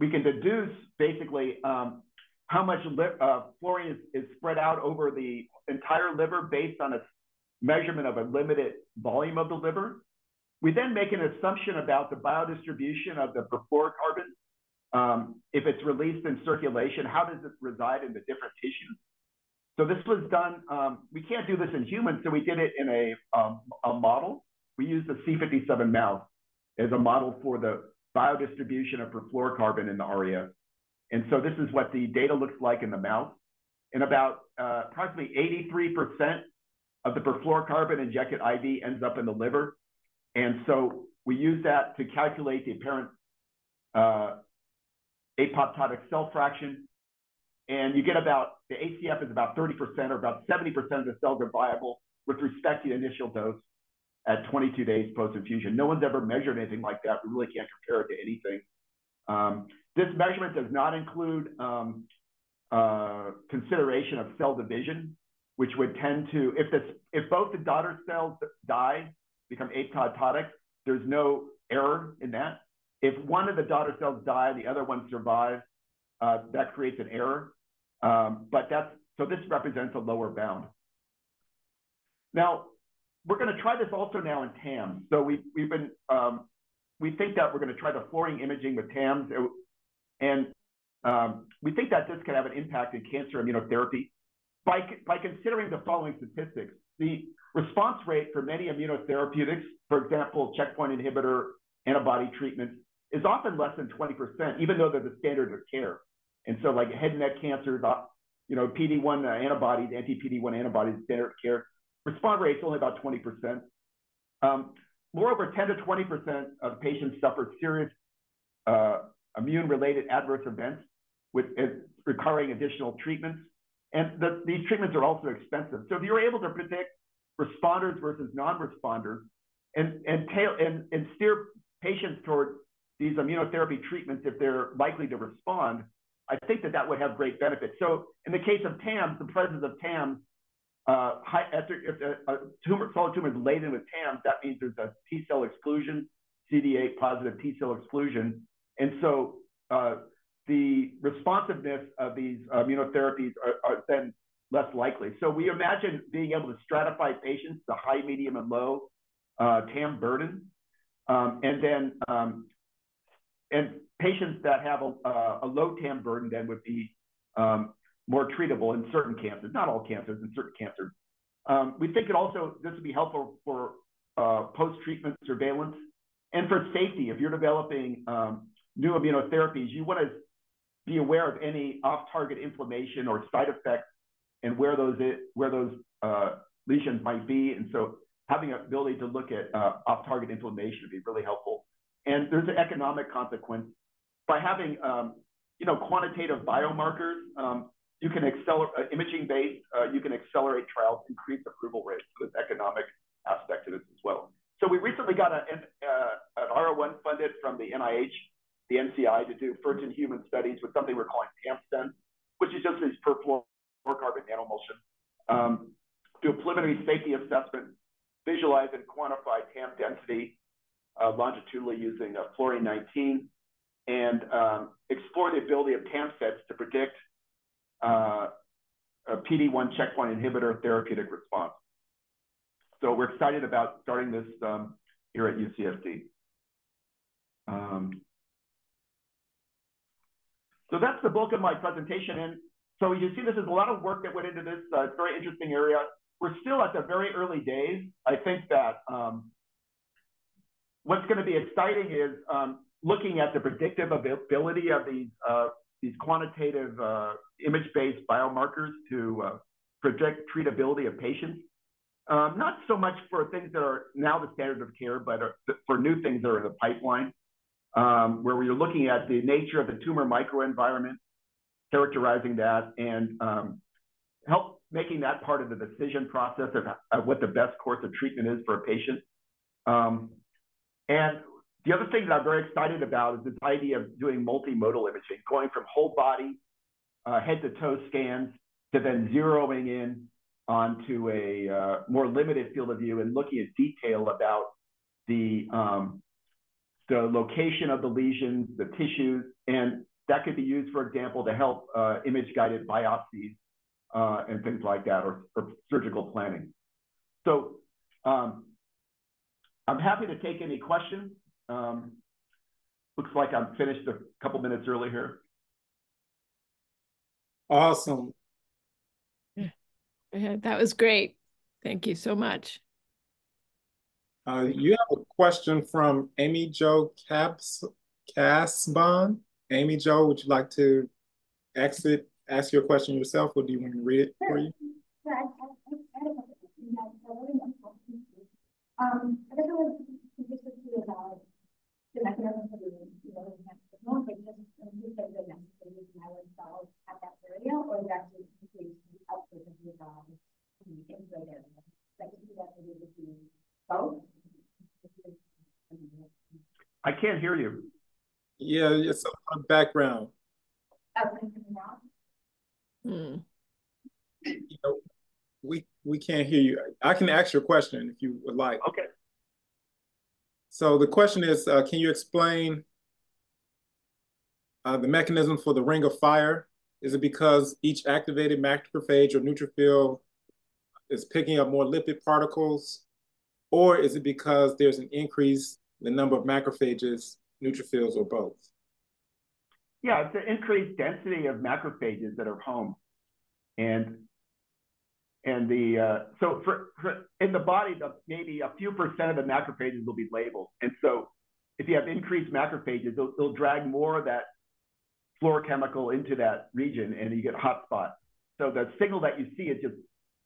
can deduce basically how much fluorine is spread out over the entire liver based on a measurement of a limited volume of the liver. We then make an assumption about the biodistribution of the perfluorocarbon. If it's released in circulation, how does it reside in the different tissues? So this was done, we can't do this in humans, so we did it in a model. We used the C57 mouse as a model for the biodistribution of perfluorocarbon in the RES. And so this is what the data looks like in the mouse. And about approximately 83% of the perfluorocarbon injected IV ends up in the liver. And so We use that to calculate the apparent apoptotic cell fraction. And you get about, the ACF is about 30% or about 70% of the cells are viable with respect to the initial dose at 22 days post-infusion. No one's ever measured anything like that. We really can't compare it to anything. This measurement does not include consideration of cell division, which would tend to, if both the daughter cells die, become apoptotic, there's no error in that. If one of the daughter cells die, the other one survives, that creates an error. So this represents a lower bound. Now, we're going to try this also now in TAMs. So we think that we're going to try the fluoring imaging with TAMs, and we think that this could have an impact in cancer immunotherapy by considering the following statistics. The response rate for many immunotherapeutics, for example, checkpoint inhibitor antibody treatments, is often less than 20%, even though they're the standard of care. And so like head and neck cancer, PD-1 antibodies, anti-PD-1 antibodies, standard of care, response rate is only about 20%. Moreover, 10 to 20% of patients suffer serious immune-related adverse events with requiring additional treatments. And these treatments are also expensive. So if you're able to predict responders versus non-responders and steer patients toward these immunotherapy treatments if they're likely to respond, I think that would have great benefits. So in the case of TAMs, the presence of TAMs, if a solid tumor is laden with TAMs, that means there's a T cell exclusion, CD8 positive T cell exclusion. And so the responsiveness of these immunotherapies are then less likely. So we imagine being able to stratify patients to high, medium, and low TAM burden. And patients that have a low TAM burden then would be more treatable in certain cancers, not all cancers, in certain cancers. We think this would be helpful for post-treatment surveillance and for safety. If you're developing new immunotherapies, you want to be aware of any off-target inflammation or side effects and where those lesions might be. And so having an ability to look at off-target inflammation would be really helpful. And there's an economic consequence. By having quantitative biomarkers, you can accelerate imaging-based, you can accelerate trials, increase approval rates. So there's economic aspect to this as well. So we recently got an R01 funded from the NIH, the NCI, to do first-in-human studies with something we're calling TAMSTEN, which is just these perfluorocarbon nanomulsion. Do a preliminary safety assessment, visualize and quantify TAM density longitudinally using fluorine-19, and explore the ability of TAM sets to predict a PD-1 checkpoint inhibitor therapeutic response. So we're excited about starting this here at UCSD. So that's the bulk of my presentation. And so you see, this is a lot of work that went into this. It's a very interesting area. We're still at the very early days. I think that what's going to be exciting is looking at the predictive ability of these quantitative image-based biomarkers to predict treatability of patients. Not so much for things that are now the standard of care, but for new things that are in the pipeline, where we're looking at the nature of the tumor microenvironment, characterizing that, and help making that part of the decision process of what the best course of treatment is for a patient. And the other thing that I'm very excited about is this idea of doing multimodal imaging, going from whole body, head-to-toe scans, to then zeroing in onto a more limited field of view and looking at detail about the location of the lesions, the tissues, and that could be used, for example, to help image-guided biopsies and things like that, or surgical planning. So I'm happy to take any questions. Looks like I'm finished a couple minutes early here. Awesome. Yeah, that was great. Thank you so much. You have a question from Amy Jo Casbon. Amy Jo, would you like to ask your question yourself, or do you want me to read it for you? I guess I was interested about the mechanism for the signal, like just increase the necessary myeloid cells at that area, or is that actually increase the output of the integrated? Like, is that maybe would be both? I can't hear you. Yeah, it's a background. Hmm. You know, we can't hear you. I can ask your question if you would like. Okay. So the question is, can you explain the mechanism for the ring of fire? Is it because each activated macrophage or neutrophil is picking up more lipid particles? Or is it because there's an increase in the number of macrophages, neutrophils, or both? Yeah, it's an increased density of macrophages that are home. So in the body, maybe a few percent of the macrophages will be labeled. And so if you have increased macrophages, they'll drag more of that fluorochemical into that region and you get hot spots. So the signal that you see is just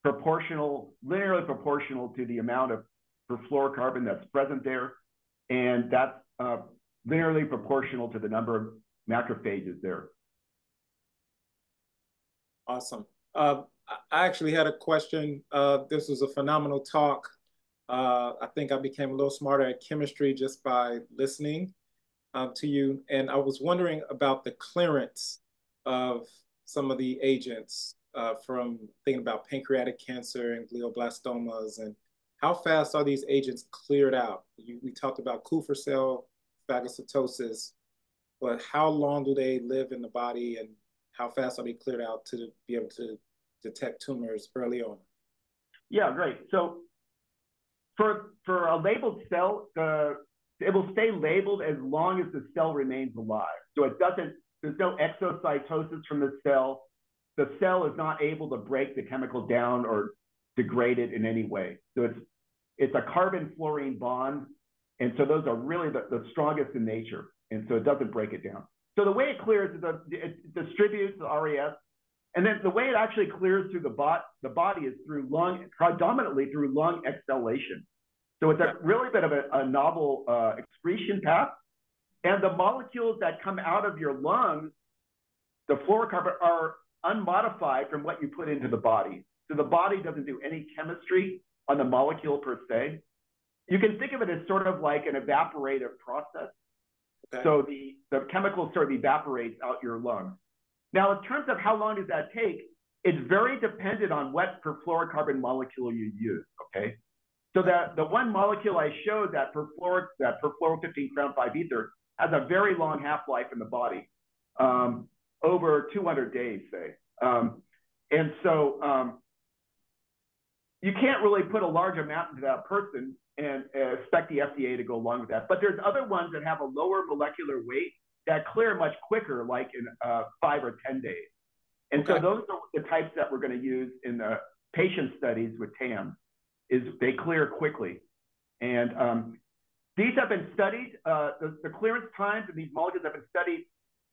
proportional, linearly proportional to the amount of perfluorocarbon that's present there. And that's linearly proportional to the number of macrophages there. Awesome. I actually had a question. This was a phenomenal talk. I think I became a little smarter at chemistry just by listening to you. And I was wondering about the clearance of some of the agents from thinking about pancreatic cancer and glioblastomas, and how fast are these agents cleared out? We talked about Kupffer cell phagocytosis, but how long do they live in the body and how fast are they cleared out to be able to detect tumors early on? Yeah, great. So for a labeled cell, it will stay labeled as long as the cell remains alive. So there's no exocytosis from the cell. The cell is not able to break the chemical down or degrade it in any way. So it's a carbon-fluorine bond. And so those are really the strongest in nature. And so it doesn't break it down. So the way it clears is it distributes the RAS. And then the way it actually clears through the body is predominantly through lung exhalation. So it's a really bit of a novel excretion path. And the molecules that come out of your lungs, the fluorocarbon, are unmodified from what you put into the body. So the body doesn't do any chemistry on the molecule per se. You can think of it as sort of like an evaporative process. Okay. So the chemical sort of evaporates out your lungs. Now, in terms of how long does that take, it's very dependent on what perfluorocarbon molecule you use, okay? So the one molecule I showed, that perfluoro15 crown 5 ether, has a very long half-life in the body, over 200 days, say. And so you can't really put a large amount into that person and expect the FDA to go along with that. But there's other ones that have a lower molecular weight that clear much quicker, like in 5 or 10 days. And so those are the types that we're going to use in the patient studies with TAM, is they clear quickly. And these have been studied, the clearance times of these molecules have been studied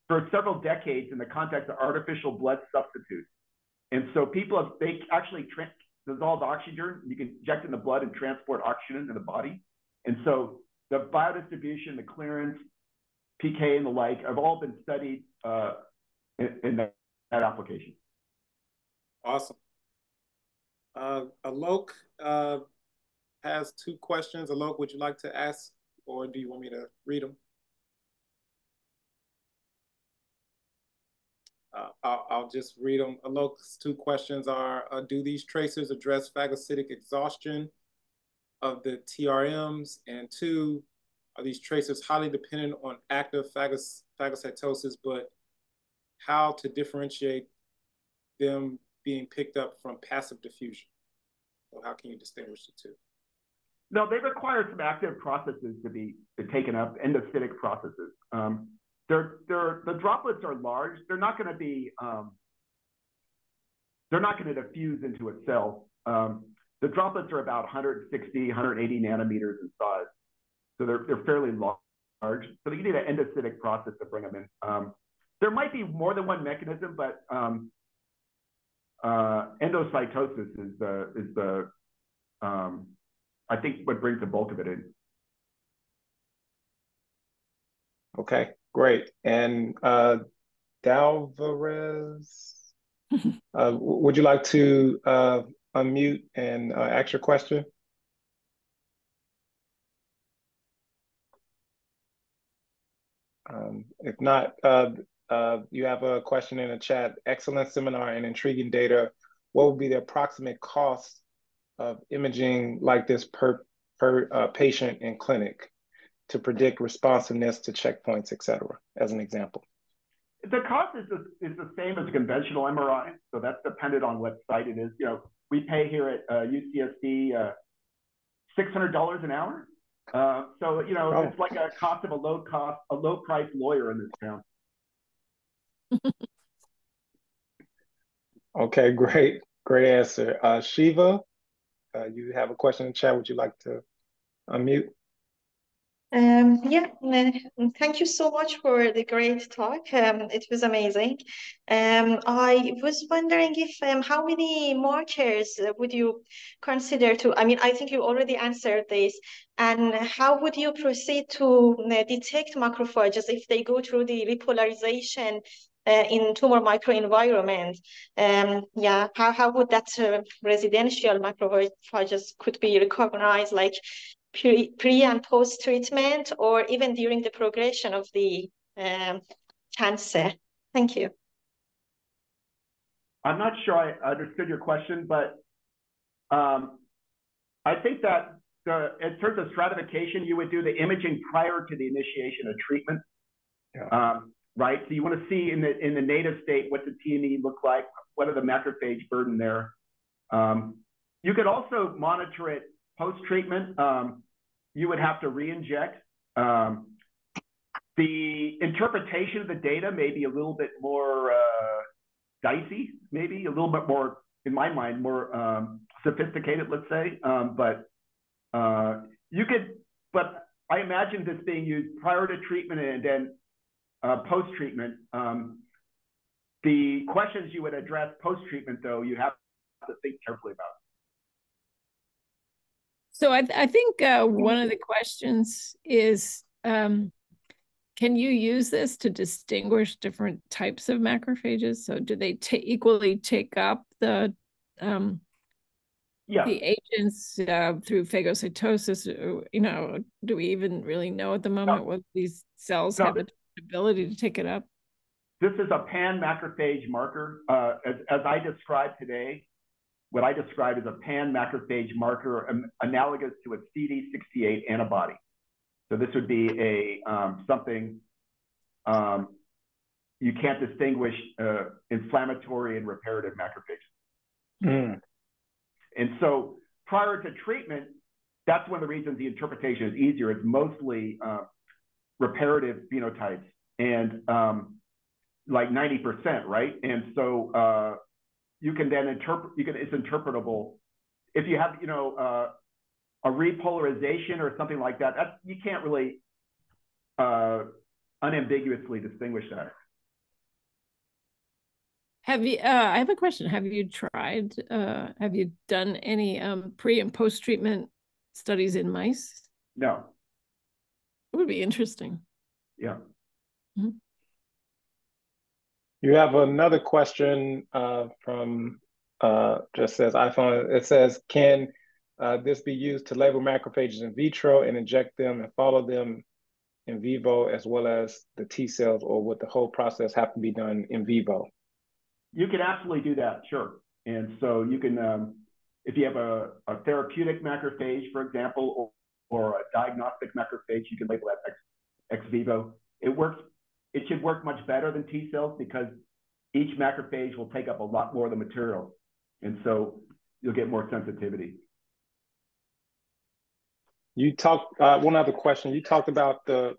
for several decades in the context of artificial blood substitutes. And so they actually dissolve oxygen. You can inject in the blood and transport oxygen into the body. And so the biodistribution, the clearance, PK, and the like have all been studied in that application. Awesome. Alok has 2 questions. Alok, would you like to ask, or do you want me to read them? I'll just read them. Alok's 2 questions are, do these tracers address phagocytic exhaustion of the TRMs? And 2, are these tracers highly dependent on active phagocytosis, but how to differentiate them being picked up from passive diffusion? So how can you distinguish the 2? No, they require some active processes to be taken up, endocytic processes. The droplets are large. They're not going to be, they're not going to diffuse into a cell. The droplets are about 160, 180 nanometers in size. So they're fairly large. So you need an endocytic process to bring them in. There might be more than one mechanism, but endocytosis is the I think what brings the bulk of it in. Okay, great. And Dalvarez, would you like to unmute and ask your question? If not, you have a question in the chat. Excellent seminar and intriguing data. What would be the approximate cost of imaging like this per patient in clinic to predict responsiveness to checkpoints, et cetera, as an example? The cost is the same as a conventional MRI, so that's dependent on what site it is. You know, we pay here at UCSD $600 an hour. So you know, it's like a cost of a low price lawyer in this town. Okay, great answer. Shiva, you have a question in the chat. Would you like to unmute? Yeah, thank you so much for the great talk. It was amazing. I was wondering if how many markers would you consider to, I mean, I think you already answered this, and how would you proceed to detect macrophages if they go through the repolarization in tumor microenvironment? Yeah, how would that residential macrophages could be recognized, like pre and post treatment, or even during the progression of the cancer? Thank you. I'm not sure I understood your question, but I think that in terms of stratification, you would do the imaging prior to the initiation of treatment. Yeah. Right. So you want to see in the native state what the T&E look like, what are the macrophage burden there. You could also monitor it post-treatment. You would have to re-inject. The interpretation of the data may be a little bit more dicey, maybe a little bit more, in my mind, more sophisticated, let's say. But you could, but I imagine this being used prior to treatment and then post-treatment. The questions you would address post-treatment, though, you have to think carefully about. So I think one of the questions is, can you use this to distinguish different types of macrophages? So do they equally take up the agents through phagocytosis? Or, you know, do we even really know at the moment what these cells have the ability to take it up? This is a pan macrophage marker. As I described today, what I described as a pan macrophage marker analogous to a CD68 antibody. So this would be a something you can't distinguish inflammatory and reparative macrophages. Mm. And so prior to treatment, that's one of the reasons the interpretation is easier. It's mostly reparative phenotypes and like 90%, right? And so you can then interpret, it's interpretable. If you have, you know, a repolarization or something like that, you can't really unambiguously distinguish that. Have you, I have a question. Have you done any pre and post treatment studies in mice? No. It would be interesting. Yeah. Mm-hmm. You have another question from just says iPhone. It says, can this be used to label macrophages in vitro and inject them and follow them in vivo as well as the T cells, or would the whole process have to be done in vivo? You can absolutely do that, sure. And so you can, if you have a therapeutic macrophage, for example, or a diagnostic macrophage, you can label that ex vivo. It should work much better than T cells because each macrophage will take up a lot more of the material. And so you'll get more sensitivity. You talked, one other question, you talked about the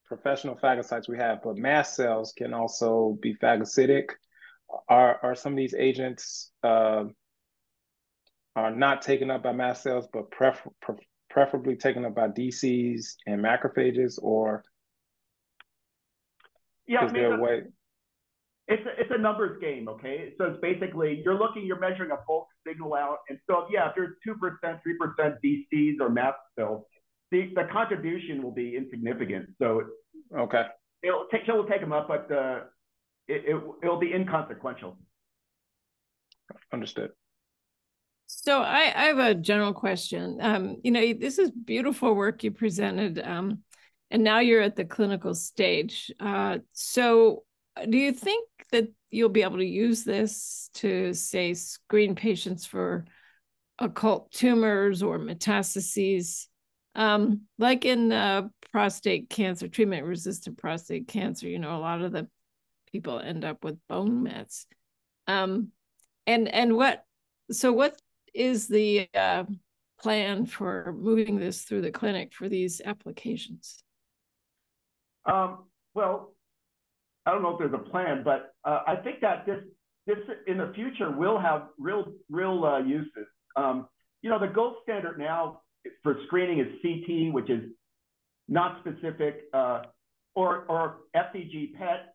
professional phagocytes we have, but mast cells can also be phagocytic. Are some of these agents are not taken up by mast cells, but preferably taken up by DCs and macrophages, or is there a way? It's a numbers game, okay? So it's basically, you're measuring a bulk signal out. And so, yeah, if there's 2%, 3% DCs or mast cells, the contribution will be insignificant. So Okay. We'll take them up, but it'll be inconsequential. Understood. So I have a general question. This is beautiful work you presented, and now you're at the clinical stage. So do you think that you'll be able to use this to, say, screen patients for occult tumors or metastases, like in prostate cancer, treatment-resistant prostate cancer? A lot of the people end up with bone mets. What is the plan for moving this through the clinic for these applications? Well, I don't know if there's a plan, but I think that this in the future will have real uses. The gold standard now for screening is CT, which is not specific, or FDG PET.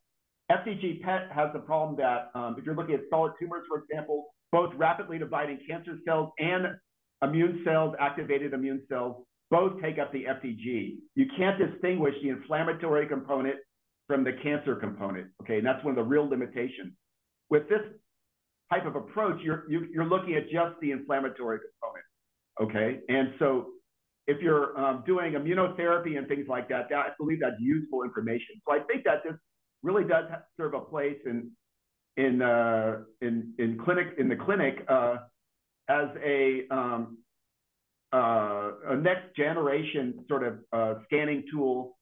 FDG PET has the problem that if you're looking at solid tumors, for example, both rapidly dividing cancer cells and immune cells, activated immune cells, both take up the FDG. You can't distinguish the inflammatory component from the cancer component, okay? And that's one of the real limitations. With this type of approach, you're looking at just the inflammatory component, okay? And so if you're doing immunotherapy and things like that, I believe that's useful information. So I think that this really does serve a place in the clinic as a next generation sort of scanning tool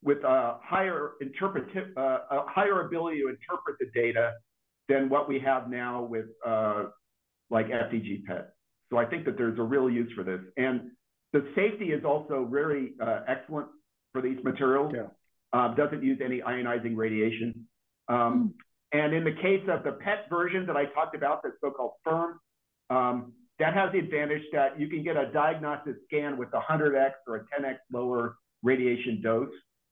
with a higher ability to interpret the data than what we have now with like FDG PET. So I think that there's a real use for this, and the safety is also very excellent for these materials. Yeah. Doesn't use any ionizing radiation. And in the case of the PET version that I talked about, the so-called firm, that has the advantage that you can get a diagnostic scan with a 100x or a 10x lower radiation dose,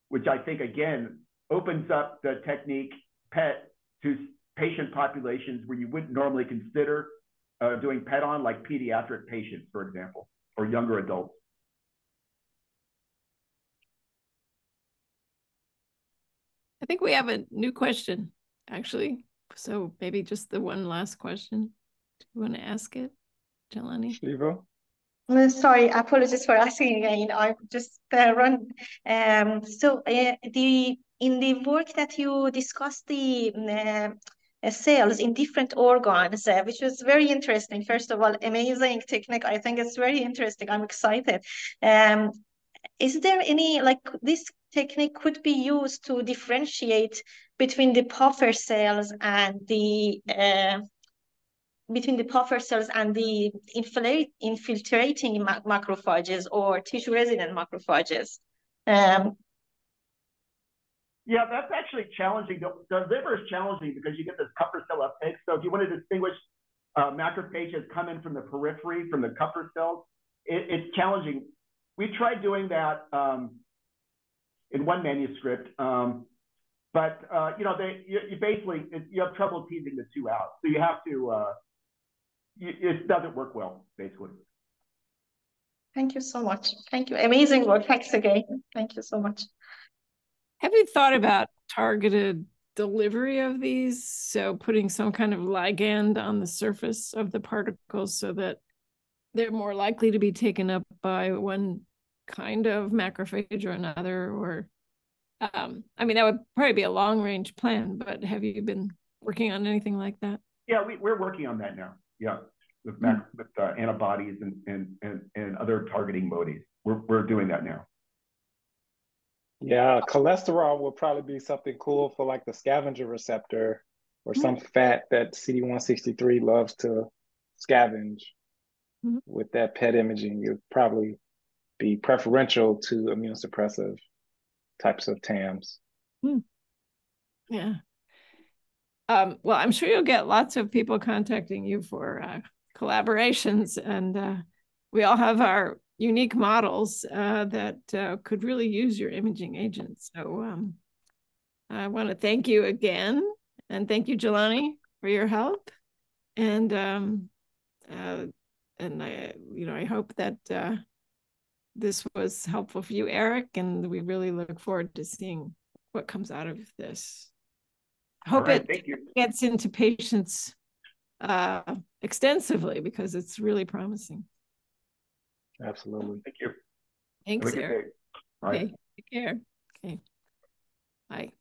which I think, again, opens up the technique PET to patient populations where you wouldn't normally consider doing PET on, like pediatric patients, for example, or younger adults. I think we have a new question, actually. So maybe just the one last question. Do you want to ask it, Jelani? Shiva? Sorry, apologies for asking again. I just run. In the work that you discussed the cells in different organs, which was very interesting. First of all, amazing technique. I think it's very interesting. I'm excited. Is there any, like, this technique could be used to differentiate between the puffer cells and the infiltrating macrophages or tissue resident macrophages? Yeah, that's actually challenging. The liver is challenging because you get this Kupffer cell uptake. So if you want to distinguish macrophages coming from the periphery, from the Kupffer cells, it's challenging. We tried doing that in one manuscript, but you basically have trouble teasing the two out. So you have to. It doesn't work well, basically. Thank you so much. Thank you. Amazing work. Thanks again. Thank you so much. Have you thought about targeted delivery of these? So putting some kind of ligand on the surface of the particles so that they're more likely to be taken up by one kind of macrophage or another, or that would probably be a long-range plan, but have you been working on anything like that? Yeah, we're working on that now. Yeah, with antibodies and other targeting modes. We're doing that now. Yeah, cholesterol will probably be something cool for like the scavenger receptor or some fat that CD163 loves to scavenge. With that PET imaging, you'd probably be preferential to immune suppressive types of TAMs. Yeah. Well, I'm sure you'll get lots of people contacting you for collaborations, and we all have our unique models that could really use your imaging agents. So I want to thank you again, and thank you, Jelani, for your help. And I hope that this was helpful for you, Eric, and we really look forward to seeing what comes out of this. I hope it gets into patients extensively, because it's really promising. Absolutely. Thank you. Thanks, Eric. Bye. Okay, take care. Okay, bye.